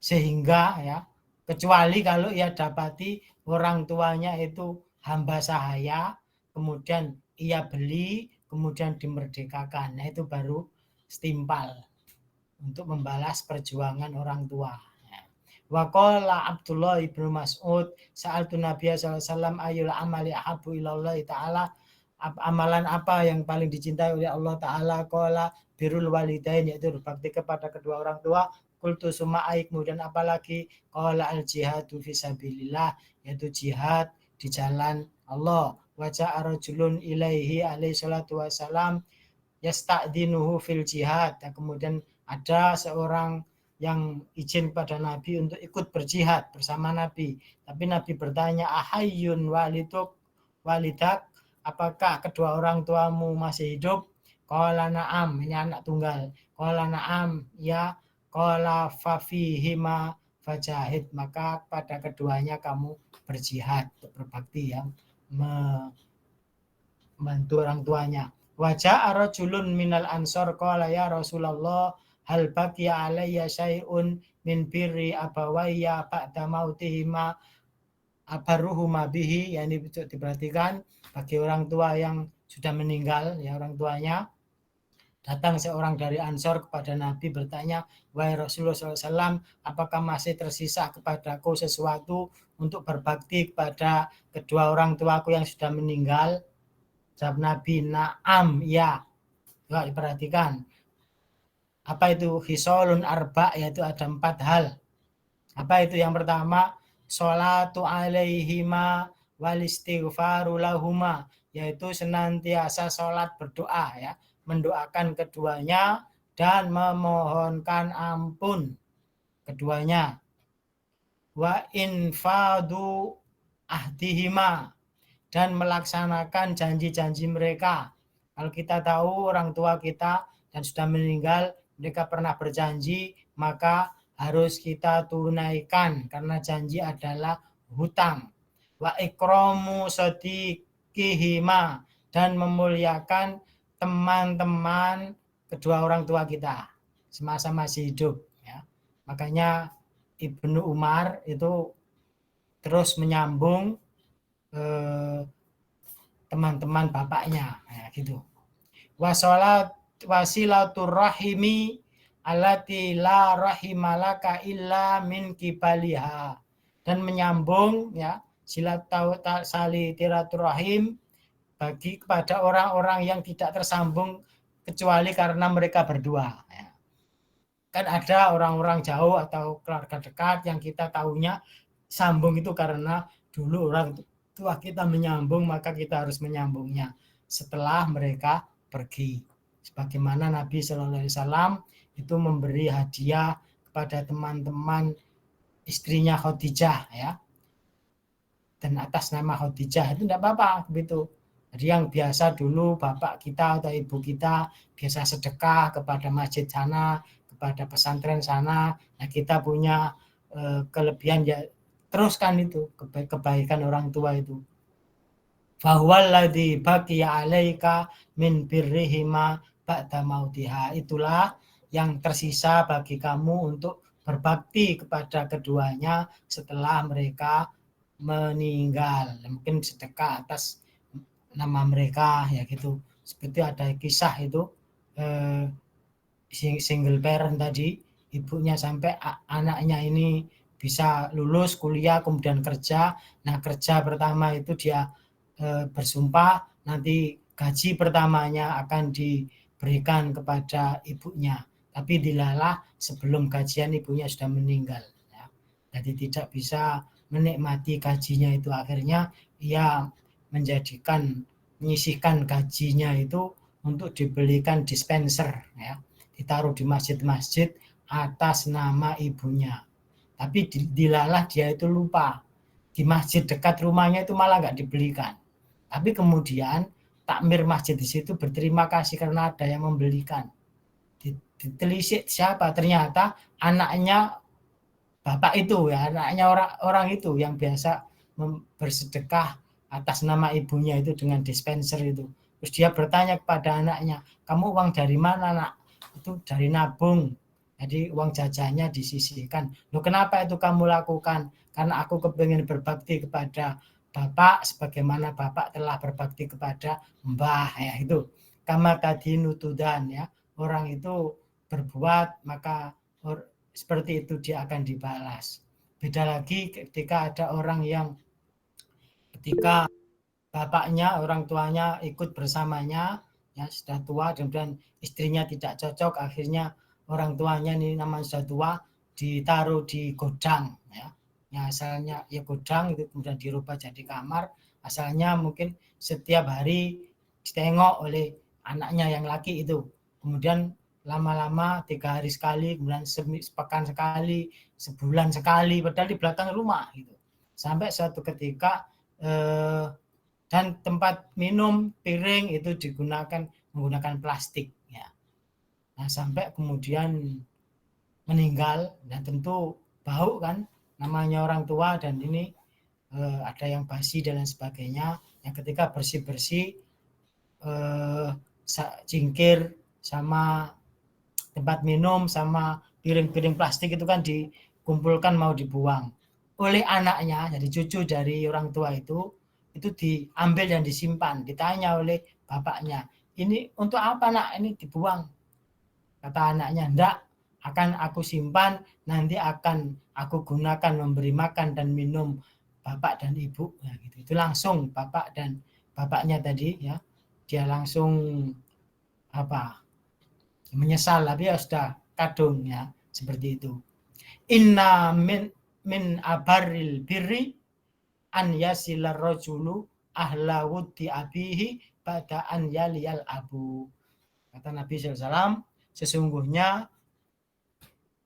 sehingga ya kecuali kalau ia dapati orang tuanya itu hamba sahaya, kemudian ia beli, kemudian dimerdekakan. Nah, itu baru setimpal untuk membalas perjuangan orang tua. Wa qala Abdullah ibnu Mas'ud sa'altu Nabiya sallallahu alaihi wasallam ayyul amali ahabbu ilallah ta'ala, amalan apa yang paling dicintai oleh Allah Ta'ala? Qala birrul walidain, yaitu berbakti kepada kedua orang tua. Qultu summa ai, kemudian apalagi? Qala al jihadu fisabilillah, yaitu jihad di jalan Allah. Wa ja'a rajulun ilaihi alaihi salatu wassalam yasta'dinuhu fil jihad, dan kemudian ada seorang yang izin pada Nabi untuk ikut berjihad bersama Nabi, tapi Nabi bertanya ahayyun walidak, apakah kedua orang tuamu masih hidup? Qala na'am, ini anak tunggal. Qala na'am, ya. Qala fafihima fajahid, maka pada keduanya kamu berjihad, berbakti ya, membantu orang tuanya. Wajah rajulun minal ansor qala ya Rasulullah hal baqiya alayya syai'un min birri abawayya ba'da mautihima abaruhuma bihi, yang diperhatikan bagi orang tua yang sudah meninggal ya, orang tuanya. Datang seorang dari Ansor kepada Nabi bertanya, wahai Rasulullah SAW, apakah masih tersisa kepadaku sesuatu untuk berbakti kepada kedua orang tuaku yang sudah meninggal? Jawab Nabi, na'am, ya. Coba diperhatikan. Apa itu? Hisolun arba, yaitu ada 4 hal. Apa itu? Yang pertama, sholatu alaihima walistighfaru lahuma, yaitu senantiasa sholat berdoa ya, mendoakan keduanya dan memohonkan ampun keduanya. Wa infadu ahdihima, dan melaksanakan janji-janji mereka. Kalau kita tahu orang tua kita dan sudah meninggal, mereka pernah berjanji, maka harus kita tunaikan karena janji adalah hutang. Wa ikramu sadiqihima, dan memuliakan teman-teman kedua orang tua kita semasa masih hidup ya. Makanya Ibnu Umar itu terus menyambung teman-teman bapaknya ya, gitu. Wasilaturrahimi allati la rahimalaka illa min kibaliha, dan menyambung ya silaturahim bagi kepada orang-orang yang tidak tersambung kecuali karena mereka berdua ya. Kan ada orang-orang jauh atau keluarga dekat yang kita tahunya sambung itu karena dulu orang tua kita menyambung, maka kita harus menyambungnya setelah mereka pergi. Sebagaimana Nabi Shallallahu Alaihi Wasallam itu memberi hadiah kepada teman-teman istrinya Khadijah, ya, dan atas nama Khadijah itu tidak apa-apa begitu. Jadi yang biasa dulu bapak kita atau ibu kita biasa sedekah kepada masjid sana, kepada pesantren sana, nah kita punya kelebihan ya teruskan itu kebaikan orang tua itu. Fahuwaladzi baqiya 'alaika min birrihima ba'da mautiha, itulah yang tersisa bagi kamu untuk berbakti kepada keduanya setelah mereka meninggal. Mungkin sedekah atas nama mereka ya gitu. Seperti ada kisah itu single parent tadi, ibunya sampai anaknya ini bisa lulus kuliah kemudian kerja. Nah, kerja pertama itu dia bersumpah nanti gaji pertamanya akan diberikan kepada ibunya, tapi dilalah sebelum gajian ibunya sudah meninggal, ya. Jadi tidak bisa menikmati gajinya itu, akhirnya ia menyisihkan gajinya itu untuk dibelikan dispenser, ya, ditaruh di masjid-masjid atas nama ibunya. Tapi dilalah dia itu lupa, di masjid dekat rumahnya itu malah nggak dibelikan. Tapi kemudian takmir masjid di situ berterima kasih karena ada yang membelikan. Ditelisik siapa? Ternyata anaknya bapak itu, ya, anaknya orang itu yang biasa bersedekah atas nama ibunya itu dengan dispenser itu. Terus dia bertanya kepada anaknya, kamu uang dari mana, nak? Itu dari nabung, jadi uang jajannya disisihkan. Loh, kenapa itu kamu lakukan? Karena aku kepingin berbakti kepada bapak sebagaimana bapak telah berbakti kepada mbah, ya itu. Kama tadi nutudan, ya, orang itu berbuat maka seperti itu dia akan dibalas. Beda lagi ketika ada orang yang ketika bapaknya, orang tuanya ikut bersamanya, ya, sudah tua, kemudian istrinya tidak cocok, akhirnya orang tuanya ini namanya sudah tua, ditaruh di godang, ya. Ya, asalnya ya godang itu kemudian dirubah jadi kamar, asalnya mungkin setiap hari ditengok oleh anaknya yang laki itu, kemudian lama-lama 3 hari sekali, kemudian sepekan sekali, sebulan sekali, padahal di belakang rumah gitu. Sampai suatu ketika dan tempat minum, piring itu menggunakan plastik, ya. Nah, sampai kemudian meninggal, dan tentu bau kan, namanya orang tua, dan ini ada yang basi dan lain sebagainya. Yang ketika bersih-bersih cingkir sama tempat minum sama piring-piring plastik itu kan dikumpulkan mau dibuang oleh anaknya, jadi cucu dari orang tua itu diambil dan disimpan. Ditanya oleh bapaknya, ini untuk apa, nak? Ini dibuang. Kata anaknya, enggak, akan aku simpan, nanti akan aku gunakan memberi makan dan minum bapak dan ibu. Nah, gitu. Itu langsung bapak dan bapaknya tadi, ya, dia langsung menyesal, tapi ya sudah kadung, ya, seperti itu. Inna min abaril birri an yasilar rajulu ahla wuddi abihi ba'da an yaliyal abu. Kata Nabi SAW, sesungguhnya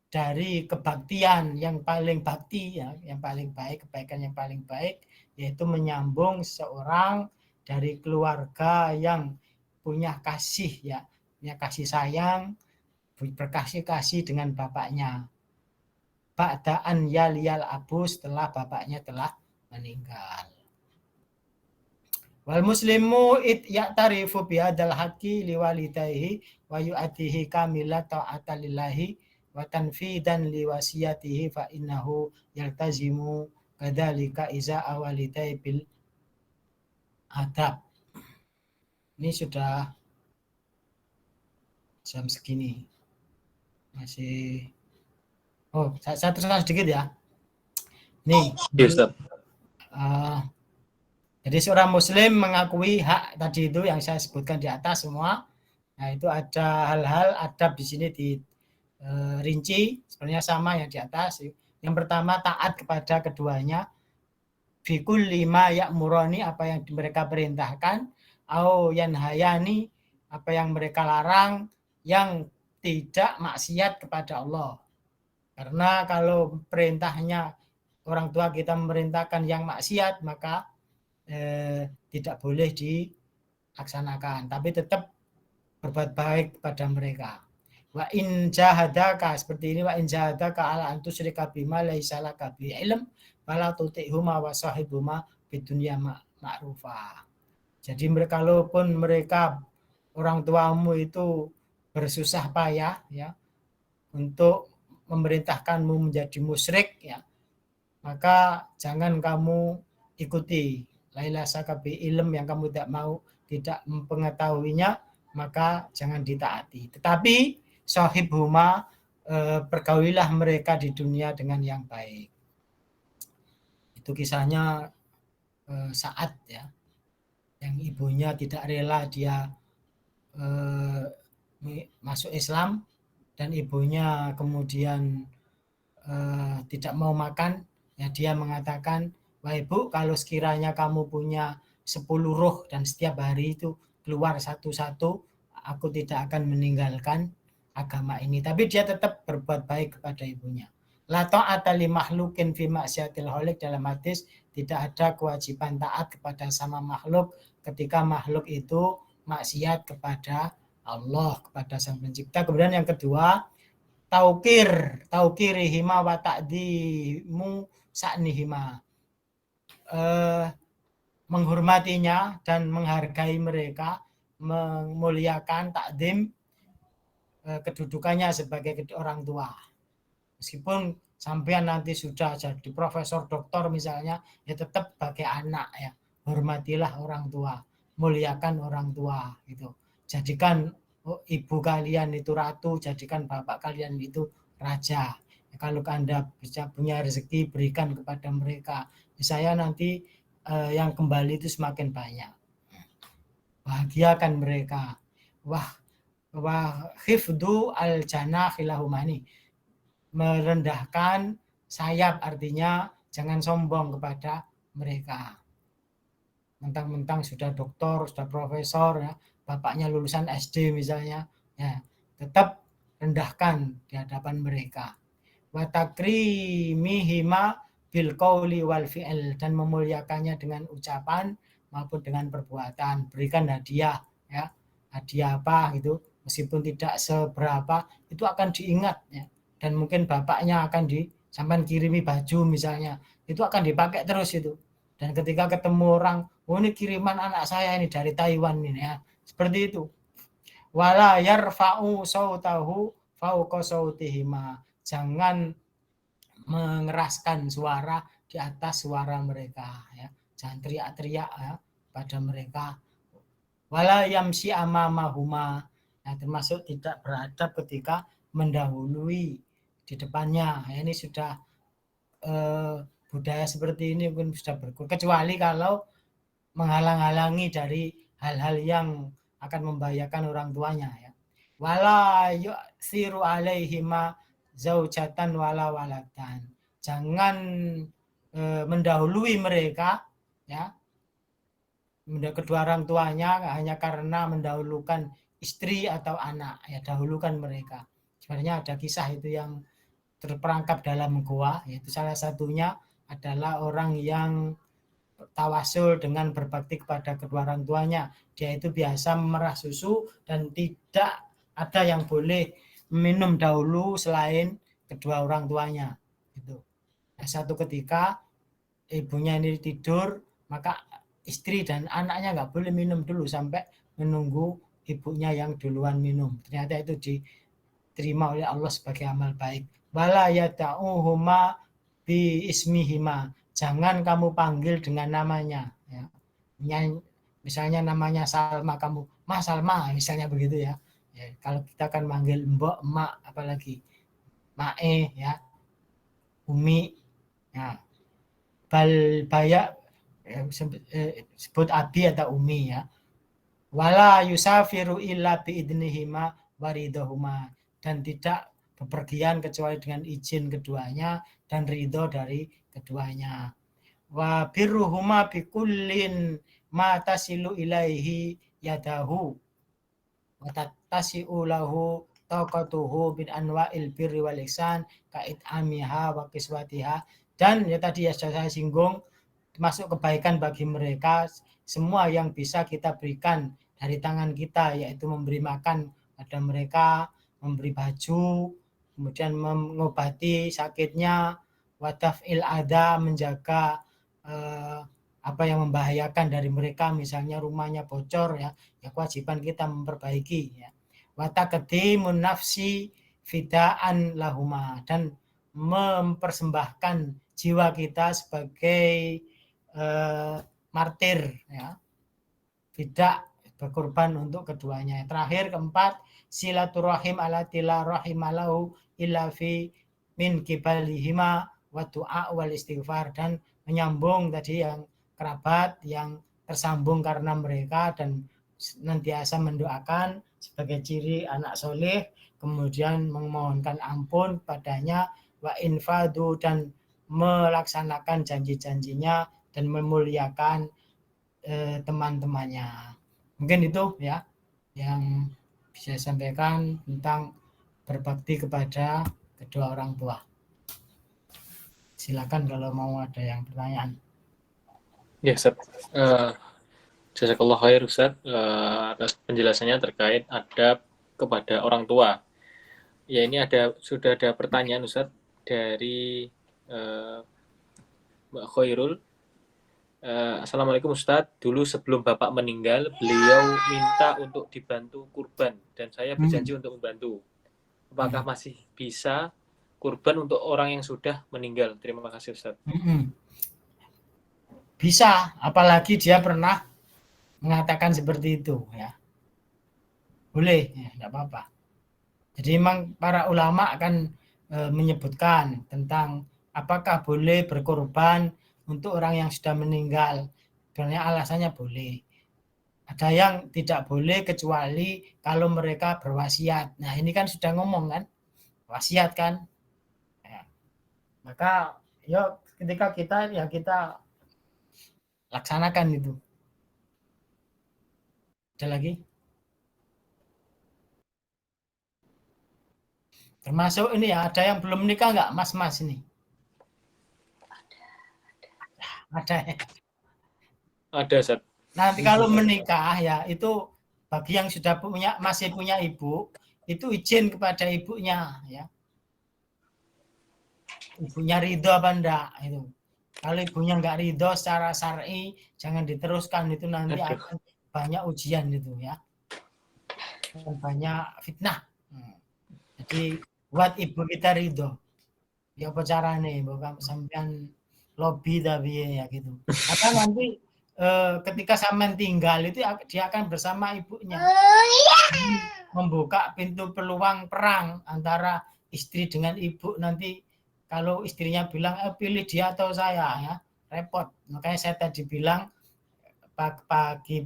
dari kebaktian yang paling bakti, ya, yang paling baik, kebaikan yang paling baik, yaitu menyambung seorang dari keluarga yang punya kasih, ya, punya kasih sayang, berkasih-kasih dengan bapaknya. Ba'da'an yaliyal abu, setelah bapaknya telah meninggal. Wal muslimu ya'tarifu bihadzal haqqi liwalidayhi wa yu'atihi kamila ta'ata lillahi wa tanfidan liwasiyatihi fa innahu yaltazimu kadzalika iza awalidai bil adab. Ini sudah jam segini. Masih saya teruskan sedikit, ya. Nih, jadi seorang muslim mengakui hak tadi itu yang saya sebutkan di atas semua. Nah, itu ada hal-hal adab di sini dirinci, sebenarnya sama yang di atas. Yang pertama, taat kepada keduanya. Fikul lima ya'murani, apa yang mereka perintahkan, au yanhayani, apa yang mereka larang, yang tidak maksiat kepada Allah. Karena kalau perintahnya orang tua kita memerintahkan yang maksiat, maka tidak boleh dilaksanakan, tapi tetap berbuat baik kepada mereka. Wa in jahadaka, seperti ini, wa in jahadaka ala an tusyrika bima laisa laka bi ilm fala tuti'huma wa sahibhuma bidunya ma'rufa. Jadi mereka, kalaupun mereka orang tuamu itu bersusah payah ya untuk memerintahkanmu menjadi musyrik ya, maka jangan kamu ikuti. Laila sakabi ilm, yang kamu tidak mengetahuinya, maka jangan ditaati. Tetapi sahibhuma, pergaulilah mereka di dunia dengan yang baik. Itu kisahnya Sa'ad ya, yang ibunya tidak rela dia masuk Islam, dan ibunya kemudian tidak mau makan ya, dia mengatakan, wahai ibu, kalau sekiranya kamu punya 10 roh dan setiap hari itu keluar satu-satu, aku tidak akan meninggalkan agama ini. Tapi dia tetap berbuat baik kepada ibunya. La ta'ata li makhlukin fi maksiatil khaliq, dalam hadis tidak ada kewajiban taat kepada sama makhluk ketika makhluk itu maksiat kepada Allah, kepada Sang Pencipta. Kemudian yang kedua, taukirihima wa ta'dimu sa'nihima, menghormatinya dan menghargai mereka, memuliakan, takdim, kedudukannya sebagai orang tua. Meskipun sampean nanti sudah jadi profesor, doktor misalnya, ya tetap sebagai anak ya, hormatilah orang tua, muliakan orang tua gitu. Jadikan ibu kalian itu ratu, jadikan bapak kalian itu raja. Kalau Anda bisa punya rezeki, berikan kepada mereka. Misalnya nanti yang kembali itu semakin banyak. Bahagiakan mereka. Wah khifdu al janah khilahumani, merendahkan sayap, artinya jangan sombong kepada mereka. Mentang-mentang sudah doktor, sudah profesor ya, bapaknya lulusan SD misalnya, ya tetap rendahkan di hadapan mereka. Wa takrimihima bil qauli wal fi'l, dan memuliakannya dengan ucapan maupun dengan perbuatan. Berikan hadiah ya, hadiah apa gitu, meskipun tidak seberapa, itu akan diingat ya. Dan mungkin bapaknya akan sampai kirimi baju misalnya, itu akan dipakai terus itu. Dan ketika ketemu orang, oh ini kiriman anak saya ini dari Taiwan ini ya, seperti itu. Wala yarfa'u sautahu fauqa sautihima, jangan mengeraskan suara di atas suara mereka ya, jangan teriak-teriak ya pada mereka. Wala yamsi amamahuma, nah, termasuk tidak beradab ketika mendahului di depannya ya, ini sudah budaya seperti ini mungkin sudah berkurang, kecuali kalau menghalang-halangi dari hal-hal yang akan membahayakan orang tuanya ya. Wala yu'siru alaihima zaujatan wala walatan, jangan mendahului mereka ya, kedua orang tuanya hanya karena mendahulukan istri atau anak ya, dahulukan mereka. Sebenarnya ada kisah itu yang terperangkap dalam gua, yaitu salah satunya adalah orang yang tawasul dengan berbakti kepada kedua orang tuanya. Dia itu biasa memerah susu dan tidak ada yang boleh minum dahulu selain kedua orang tuanya. Gitu. Nah, satu ketika ibunya ini tidur, maka istri dan anaknya nggak boleh minum dulu sampai menunggu ibunya yang duluan minum. Ternyata itu diterima oleh Allah sebagai amal baik. Wala yada'uhuma bi ismihima, jangan kamu panggil dengan namanya ya. Misalnya namanya Salma, kamu Mas Salma misalnya begitu ya. Ya, kalau kita kan manggil mbok, emak, apalagi mae ya, umi ya, baya sebut abi atau umi ya. Wala yusafiru illa biidnihima waridahuma, dan tidak bepergian kecuali dengan izin keduanya dan ridho dari keduanya. wa birruhuma bikullin ma tasilu ilaihi yadahu wa tattasi'u lahu taqatuhu bin anwa'il birri wal ihsan kait amiha wa kiswatiha. Dan ya tadi ya sudah saya singgung, termasuk kebaikan bagi mereka semua yang bisa kita berikan dari tangan kita, yaitu memberi makan pada mereka, memberi baju, kemudian mengobati sakitnya, wadaf'il ada, menjaga apa yang membahayakan dari mereka, misalnya rumahnya bocor, ya kewajiban kita memperbaiki, ya. Wa taqdimun nafsi fidaan lahuma, dan mempersembahkan jiwa kita sebagai martir, ya, tidak berkorban untuk keduanya. Terakhir, keempat, silaturahim alati la rahimalahu illa fi min kibalihima wa du'a wal istighfar, dan menyambung tadi yang kerabat yang tersambung karena mereka dan senantiasa mendoakan sebagai ciri anak soleh, kemudian memohonkan ampun padanya, wa infadu, dan melaksanakan janji-janjinya dan memuliakan teman-temannya. Mungkin itu ya yang bisa saya sampaikan tentang berbakti kepada kedua orang tua. Silakan kalau mau ada yang pertanyaan. Ya, Ustaz. Jazakallah khair, Ustaz, atas penjelasannya terkait adab kepada orang tua. Ya, ini sudah ada pertanyaan, Ustaz, dari Mbak Khairul. Assalamualaikum Ustadz, dulu sebelum Bapak meninggal, beliau minta untuk dibantu kurban dan saya berjanji untuk membantu. Apakah masih bisa kurban untuk orang yang sudah meninggal? Terima kasih Ustadz. Bisa, apalagi dia pernah mengatakan seperti itu, ya. Boleh, ya, tidak apa-apa. Jadi memang para ulama akan menyebutkan tentang apakah boleh berkorban untuk orang yang sudah meninggal. Sebenarnya alasannya boleh. Ada yang tidak boleh kecuali kalau mereka berwasiat. Nah, ini kan sudah ngomong kan, wasiat kan. Ya. Maka ya ketika kita laksanakan itu. Ada lagi? Termasuk ini ya, ada yang belum menikah nggak, mas-mas ini? Ada. Ada, Ustaz. Nanti kalau menikah ya itu bagi yang sudah masih punya ibu, itu izin kepada ibunya, ya. Ibunya ridho apa enggak itu. Kalau ibunya enggak ridho secara syar'i, jangan diteruskan, itu nanti akan banyak ujian itu, ya. Banyak fitnah. Jadi buat ibu kita ridho. Ya apa carane, bukan sampean lobby tapi ya gitu. Karena nanti ketika sampean tinggal itu dia akan bersama ibunya. Membuka pintu peluang perang antara istri dengan ibu. Nanti kalau istrinya bilang pilih dia atau saya, ya repot. Makanya saya tadi bilang bagi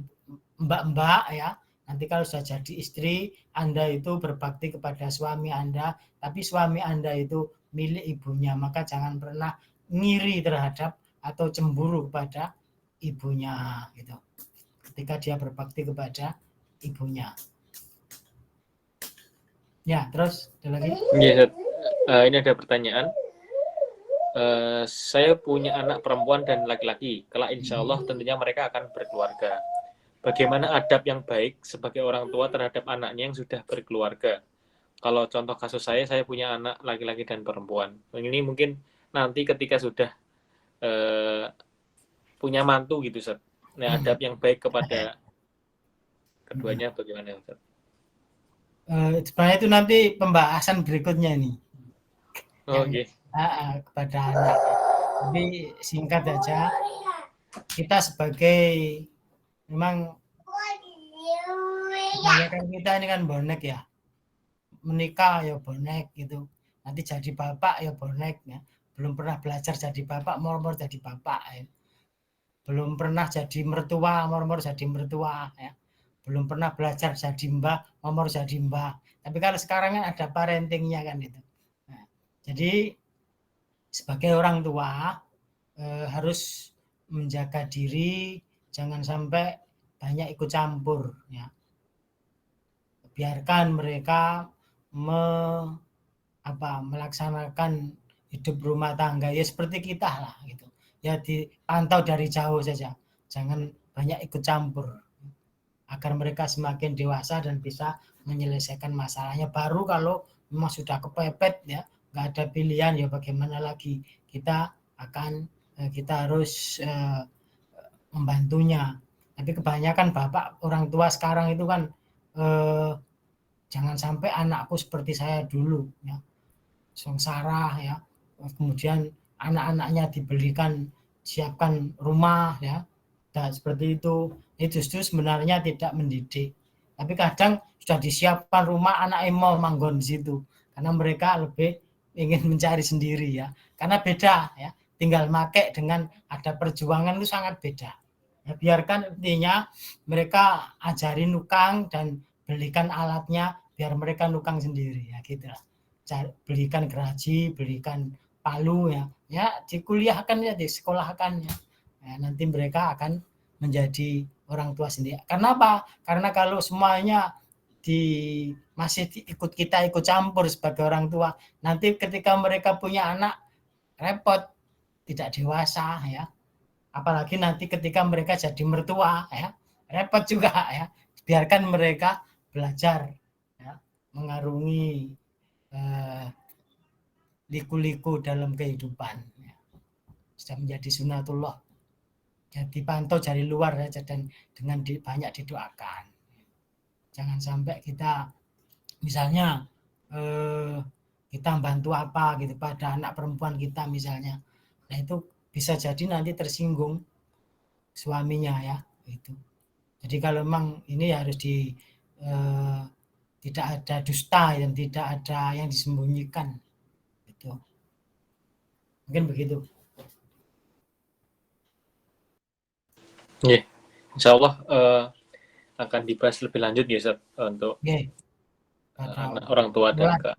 mbak-mbak, ya, nanti kalau sudah jadi istri, Anda itu berbakti kepada suami Anda, tapi suami Anda itu milik ibunya, maka jangan pernah ngiri terhadap atau cemburu kepada ibunya gitu. Ketika dia berbakti kepada ibunya. Ya, terus ada lagi? Ya, ini ada pertanyaan. Saya punya anak perempuan dan laki-laki. Kelak insya Allah tentunya mereka akan berkeluarga. Bagaimana adab yang baik sebagai orang tua terhadap anaknya yang sudah berkeluarga? Kalau contoh kasus saya punya anak laki-laki dan perempuan. Ini mungkin nanti ketika sudah punya mantu gitu, Ustaz. Nah, adab yang baik kepada keduanya bagaimana, Ustaz? Sebenarnya itu nanti pembahasan berikutnya nih. Oke. Kepada anak. Jadi singkat aja, kita sebagai memang kebanyakan kita ini kan bonek ya, menikah ya bonek gitu, nanti jadi bapak ya bonek ya, belum pernah belajar jadi bapak, mau jadi bapak ya. Belum pernah jadi mertua, mau jadi mertua ya. Belum pernah belajar jadi mbah, mau jadi mbah. Tapi kalau sekarang kan ada parentingnya kan itu. Nah, jadi sebagai orang tua harus menjaga diri, jangan sampai banyak ikut campur ya. Biarkan mereka melaksanakan hidup rumah tangga ya seperti kita lah gitu. Ya dipantau dari jauh saja. Jangan banyak ikut campur agar mereka semakin dewasa dan bisa menyelesaikan masalahnya. Baru kalau memang sudah kepepet ya, nggak ada pilihan ya bagaimana lagi, kita harus membantunya. Tapi kebanyakan bapak orang tua sekarang itu kan jangan sampai anakku seperti saya dulu ya, sengsara ya, kemudian anak-anaknya siapkan rumah ya, dan seperti itu justru sebenarnya tidak mendidik. Tapi kadang sudah disiapkan rumah, anak mau manggon di situ karena mereka lebih ingin mencari sendiri ya, karena beda ya, tinggal make dengan ada perjuangan itu sangat beda ya. Biarkan intinya mereka ajari nukang dan belikan alatnya biar mereka nukang sendiri ya gitu lah. Belikan geraji, belikan palu ya dikuliahkan ya, disekolahkan ya. Nanti mereka akan menjadi orang tua sendiri. Karena apa? Karena kalau semuanya masih ikut campur sebagai orang tua, nanti ketika mereka punya anak repot, tidak dewasa ya. Apalagi nanti ketika mereka jadi mertua ya, repot juga ya. Biarkan mereka belajar ya, mengarungi liku-liku dalam kehidupan ya. Sudah menjadi sunatullah. Jadi pantau dari luar saja dan dengan banyak didoakan. Jangan sampai kita misalnya kita bantu apa gitu pada anak perempuan kita misalnya, nah itu bisa jadi nanti tersinggung suaminya ya itu. Jadi kalau memang ini harus tidak ada dusta dan tidak ada yang disembunyikan itu. Mungkin begitu. Ya, insya Allah akan dibahas lebih lanjut ya Ustaz, untuk orang tua dan ke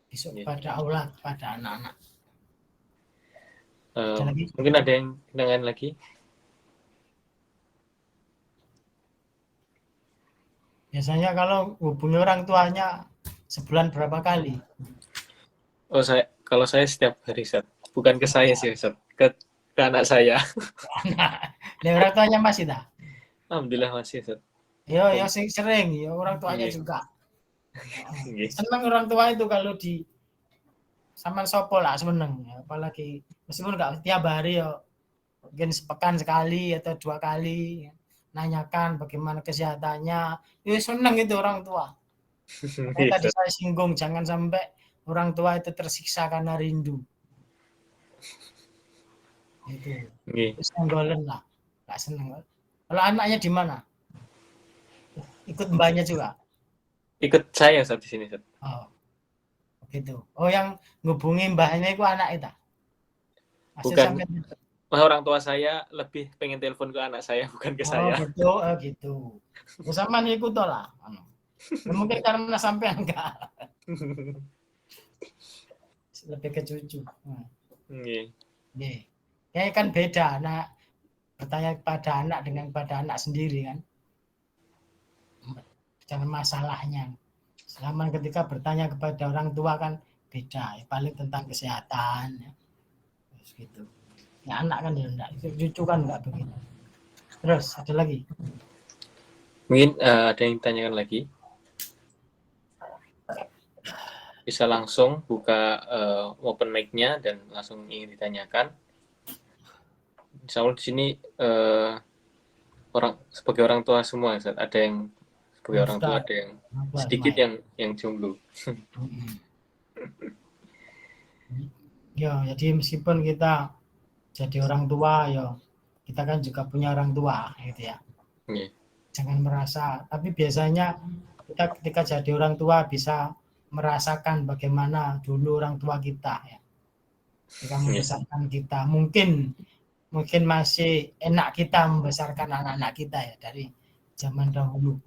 besok pada aulad, pada anak-anak. Mungkin ada yang dengan lagi? Biasanya kalau hubungi orang tuanya sebulan berapa kali? Oh, kalau saya setiap hari, Ustaz. Bukan ke saya sih, Ustaz. Ke anak saya. Nah, orang tuanya masih tak? Alhamdulillah masih, Ustaz. Ya sering, ya orang tuanya juga. Senang orang tua itu kalau di sama sopo lah seneng ya, apalagi meskipun nggak setiap hari ya, mungkin sepekan sekali atau 2 kali ya, nanyakan bagaimana kesehatannya, ya seneng itu orang tua. Tadi saya singgung jangan sampai orang tua itu tersiksa karena rindu. Itu senggolen lah, nggak seneng. Kalau anaknya di mana? Ikut mbaknya juga? Ikut saya saat di sini, Ustaz. Oh, begitu. Oh, yang ngubungi mbahnya itu anak itu? Bukan. Orang tua saya lebih pengen telepon ke anak saya, bukan ke saya. Oh gitu. Bersama nih ikut lah. Mungkin karena sampai enggak. Lebih ke cucu. Ya kan beda. Nah, bertanya kepada anak dengan pada anak sendiri kan. Jangan masalahnya. Selama ketika bertanya kepada orang tua kan beda. Paling tentang kesehatan. Ya. Terus gitu. Ya anak kan ya enggak. Cucu kan enggak begitu. Terus ada lagi? Mungkin ada yang ditanyakan lagi. Bisa langsung buka open mic-nya dan langsung ingin ditanyakan. Insya Allah di sini sebagai orang tua semua, Ustaz. Ada yang sebagai orang tua, ada yang sedikit yang jomblo. Ya, jadi meskipun kita jadi orang tua, ya kita kan juga punya orang tua, gitu ya. Jangan merasa, tapi biasanya kita ketika jadi orang tua bisa merasakan bagaimana dulu orang tua kita ya. Ketika membesarkan kita, mungkin masih enak kita membesarkan anak-anak kita ya dari zaman dahulu.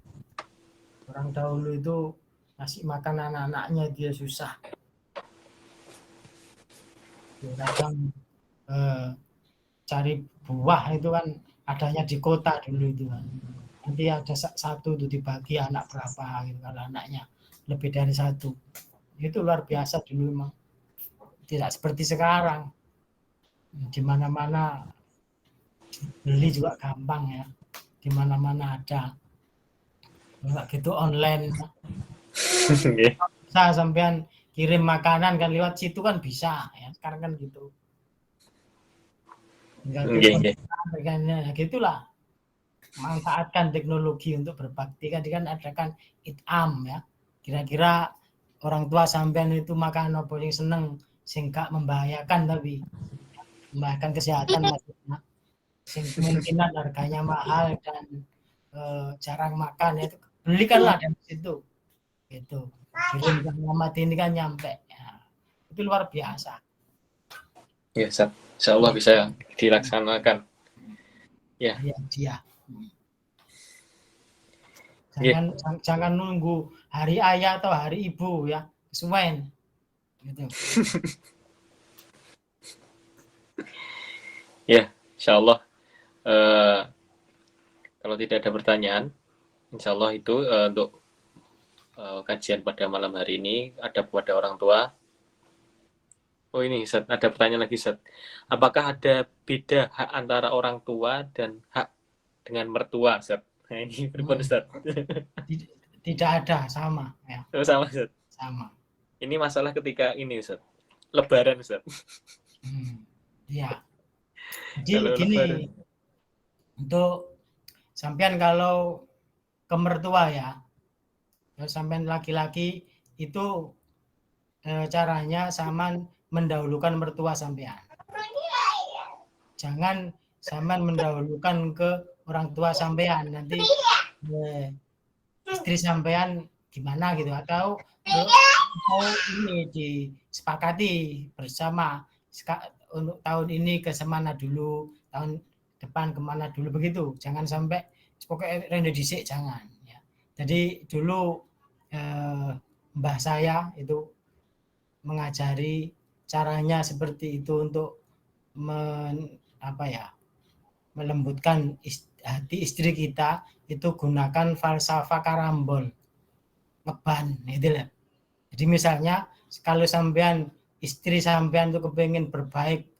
Orang dahulu itu masih makan anak-anaknya dia susah. Kadang cari buah itu kan adanya di kota dulu itu kan. Nanti ada satu itu dibagi anak berapa gitu kalau anaknya lebih dari satu. Itu luar biasa dulu memang. Tidak seperti sekarang. Di mana-mana beli juga gampang ya. Di mana-mana ada. Enggak gitu online. Nggih. Bisa sampean kirim makanan kan lewat situ kan bisa ya. Sekarang kan gitu. Tinggal Nggih. ya gitulah. Manfaatkan teknologi untuk berbakti kan ada kan itam ya. Kira-kira orang tua sampean itu makan apa yang seneng sing gak membahayakan tapi membahayakan kesehatan maksudnya. Sing kemungkinan harganya mahal dan jarang makan ya, itu belikanlah dari situ. Gitu. Kirim ke alamat ini kan nyampe. Ya. Itu luar biasa. Ya, Ustaz. Insyaallah bisa dilaksanakan. Ya. Dia. Jangan nunggu hari ayah atau hari ibu ya, kesuwen. Gitu. Ya, insyaallah kalau tidak ada pertanyaan, insyaallah itu untuk kajian pada malam hari ini ada kepada orang tua. Oh ini Ustaz, ada pertanyaan lagi Ustaz. Apakah ada beda hak antara orang tua dan hak dengan mertua Ustaz? Nah ini pripun Ustaz? Tidak ada, sama ya. Sama Ustaz. Sama. Ini masalah ketika ini Ustaz. Lebaran Ustaz. Iya. Jadi gini, untuk sampean kalau ke mertua ya, sampean laki-laki itu caranya sampean mendahulukan mertua sampean. Jangan sampean mendahulukan ke orang tua sampean, nanti istri sampean gimana gitu, atau ini disepakati bersama untuk tahun ini ke semana dulu, tahun depan kemana dulu, begitu. Jangan sampai pokoknya rene dhisik, jangan ya. Jadi dulu mbah saya itu mengajari caranya seperti itu untuk melembutkan hati istri kita, itu gunakan falsafah karambol, ngeban gitu lah. Jadi misalnya kalau sampean istri sampean itu kepengen berbaik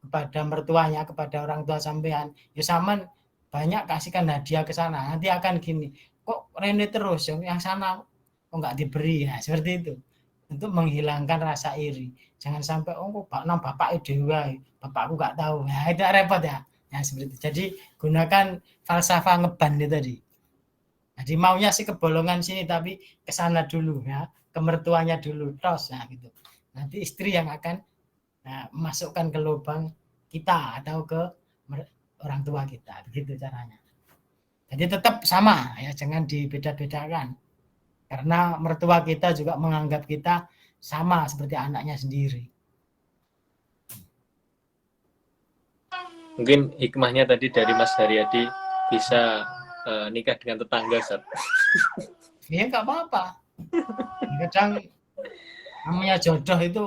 kepada mertuanya, kepada orang tua sampean, ya sampean banyak kasihkan hadiah ke sana. Nanti akan gini, kok rene terus yang sana kok nggak diberi, ya seperti itu. Untuk menghilangkan rasa iri. Jangan sampai kok nang bapak dewa, bapakku nggak tahu. Nah, itu repot ya. Ya seperti itu. Jadi gunakan falsafah ngeban itu tadi. Jadi maunya sih kebolongan sini tapi ke sana dulu ya, ke mertuanya dulu terus nah gitu. Nanti istri yang akan masukkan ke lubang kita atau ke orang tua kita, begitu caranya. Jadi tetap sama ya, jangan dibeda-bedakan. Karena mertua kita juga menganggap kita sama seperti anaknya sendiri. Mungkin hikmahnya tadi dari Mas Haryadi bisa nikah dengan tetangga, Ustaz. Ya nggak apa-apa. Kadang namanya jodoh itu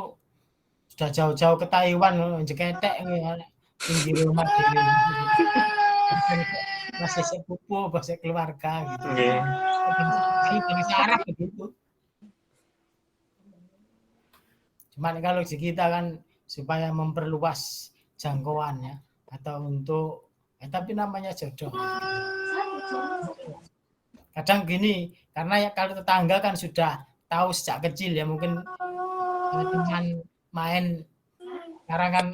sudah jauh-jauh ke Taiwan, jeketek tinggi rumah diri. Masih sepupu, masih keluarga gitu. Dari saraf begitu. Cuman kalau di kita kan supaya memperluas jangkauannya atau untuk tapi namanya jodoh. Kadang gini, karena ya kalau tetangga kan sudah tahu sejak kecil ya, mungkin teman main sekarang kan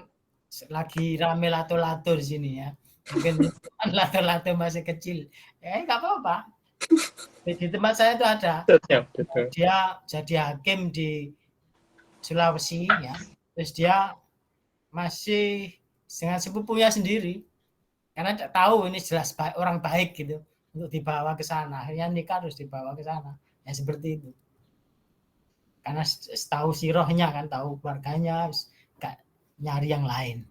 lagi rame lato-lato di sini ya. Mungkin lato-lato masih kecil. Nggak apa-apa. Di tempat saya itu ada. Dia jadi hakim di Sulawesi ya. Terus dia masih dengan sepupunya sendiri. Karena tahu ini jelas orang baik gitu untuk dibawa ke sana. Akhirnya nikah harus dibawa ke sana. Ya seperti itu. Karena tahu sirohnya kan, tahu keluarganya, gak nyari yang lain.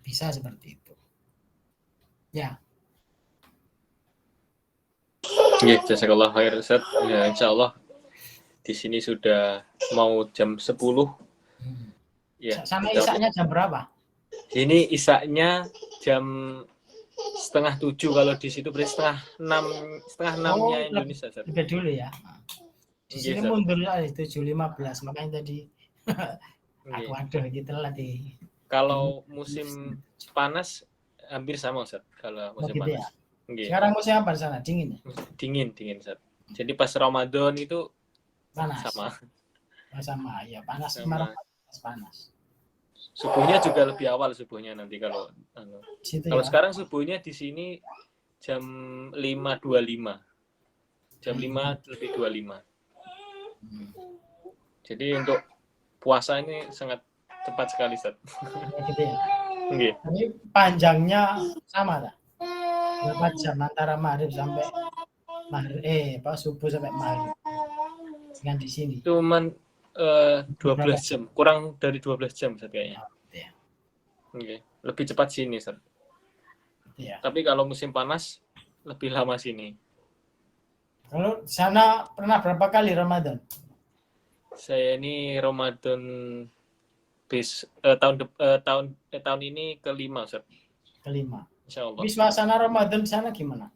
Bisa seperti itu. Ya. Ya, jazakallah khair Ustaz. Ya, insyaallah di sini sudah mau jam 10. Ya. Sana isaknya jam berapa? Ini isaknya jam 6:30 kalau di situ berarti setengah enamnya Indonesia. Ustaz. Lebih dulu ya. Di Nggih, sini Ustaz. mundur lah 7.15, makanya tadi Nggih. waduh gitu lah di. Kalau musim panas hampir sama, Ustaz. Kalau musim gitu ya. panas. Nggih. Sekarang musim apa di sana? Dingin ya? Dingin, Ustaz. Jadi pas Ramadan itu Panas. sama. Sama ya, panas Sama. panas. Subuhnya juga lebih awal subuhnya nanti kalau Situ kalau ya. sekarang subuhnya di sini jam 5.25. Jam 5 lebih 25. Jadi untuk puasa ini sangat cepat sekali, Ustaz. Ya, gitu ya. Nggih. Tapi panjangnya sama tak? Berapa jam antara maghrib sampai subuh sampai maghrib? Dengan di sini. Cuman 12 jam, kurang dari 12 jam Ustaz kayaknya. Ya. Nggih. Lebih cepat sini, Ustaz. Ya. Tapi kalau musim panas lebih lama sini. Kalau di sana pernah berapa kali Ramadan? Saya ini Ramadan tahun ini kelima, Ustaz. Kelima. Insyaallah. Tapi suasana Ramadan di sana gimana?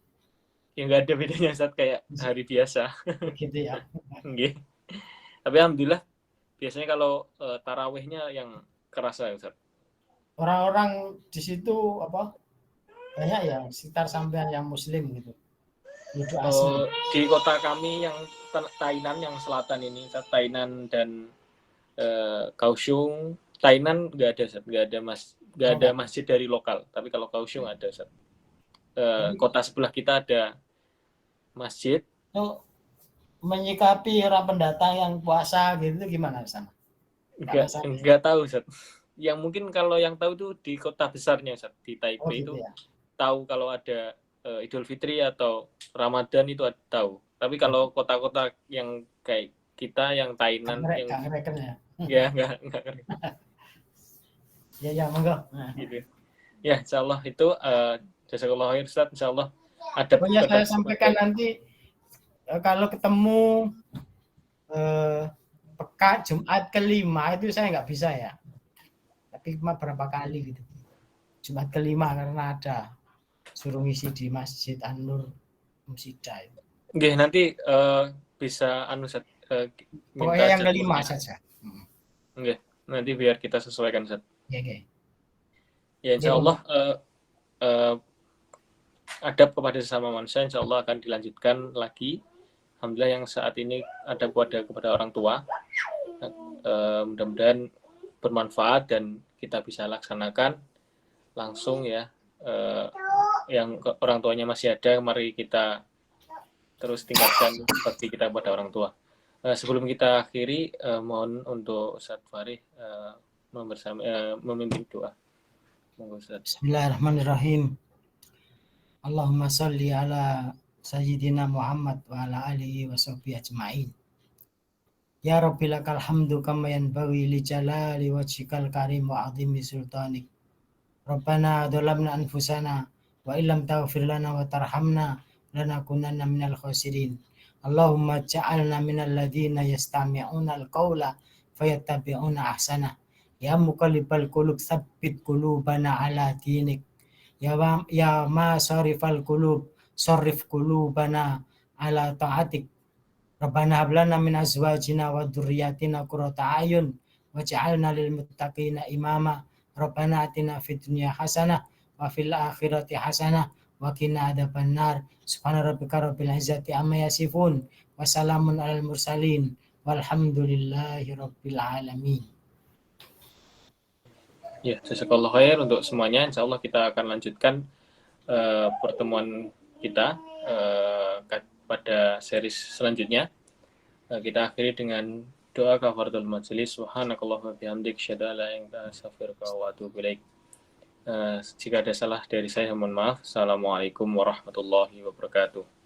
Ya nggak ada bedanya, Ustaz, kayak hari biasa. Gitu ya. Nggih. Tapi alhamdulillah biasanya kalau tarawihnya yang kerasa, Ustaz. Orang-orang di situ banyak ya sekitar sampean yang muslim gitu. Di kota kami yang Tainan yang selatan ini, Ustaz, Tainan dan Kaohsiung. Tainan nggak ada, Ustaz. Nggak ada masjid dari lokal. Tapi kalau Kaohsiung ada, Ustaz. Kota sebelah kita ada masjid. Menyikapi orang pendatang yang puasa gitu gimana di sana? Enggak tahu, Ustaz. Yang mungkin kalau yang tahu itu di kota besarnya, Ustaz. Di Taipei gitu itu ya? Tahu kalau ada Idul Fitri atau Ramadan itu tahu. Tapi kalau kota-kota yang kayak kita yang Tainan yang ngereken ya enggak. Ya monggo. Gitu. Ya, insyaallah itu jazakallahu khair, Ustaz. Insyaallah ada saya sampaikan nanti kalau ketemu pekan Jumat kelima itu saya nggak bisa ya, tapi cuma berapa kali gitu. Jumat kelima karena ada suruh ngisi di Masjid An-Nur Musida itu. Nggih, nanti bisa pokoknya yang kelima saja. Nggih, nanti biar kita sesuaikan, Ustaz. Oke. Ya, insyaallah adab kepada sesama manusia insyaallah akan dilanjutkan lagi. Alhamdulillah yang saat ini ada kepada orang tua. Mudah-mudahan bermanfaat dan kita bisa laksanakan langsung ya. Yang orang tuanya masih ada, mari kita terus tingkatkan bakti kita kepada orang tua. Sebelum kita akhiri, mohon untuk Ustaz Farid memimpin doa. Monggo, Ustaz. Bismillahirrahmanirrahim. Allahumma sholli ala Sayyidina Muhammad wa ala alihi wa sahbihi ajma'in. Ya Rabbi lakal hamdu kama yanbaghi li jalali wajhikal karim wa 'azimi sultanik. Rabbana dhalamna anfusana wa illam taghfir lana wa tarhamna lanakunanna minal khasirin. Allahumma ja'alna minal ladzina yastami'una al-qawla fayattabi'una ahsana. Ya muqallibal qulub tsabbit qulubana ala dinik. Ya ma sarifal qulub sarrif qulubana ala ta'atik. Rabbana hab lana min azwajina wa dzurriyyatina qurrata a'yun waj'alna lil muttaqina imama. Rabbana atina fid dunya hasanah wa fil akhirati hasanah wa qina adzabannar. Subhana rabbika rabbil izzati amma yasifun wa salamun alal mursalin walhamdulillahi rabbil alamin. Ya, jazakallahu khair untuk semuanya. Insyaallah kita akan lanjutkan pertemuan kita pada series selanjutnya. Kita akhiri dengan doa kafaratul majelis. Subhanakallahumma wa bihamdik asyhadu an la ilaha illa anta astaghfiruka wa atubu ilaik. Jika ada salah dari saya mohon maaf. Assalamualaikum warahmatullahi wabarakatuh.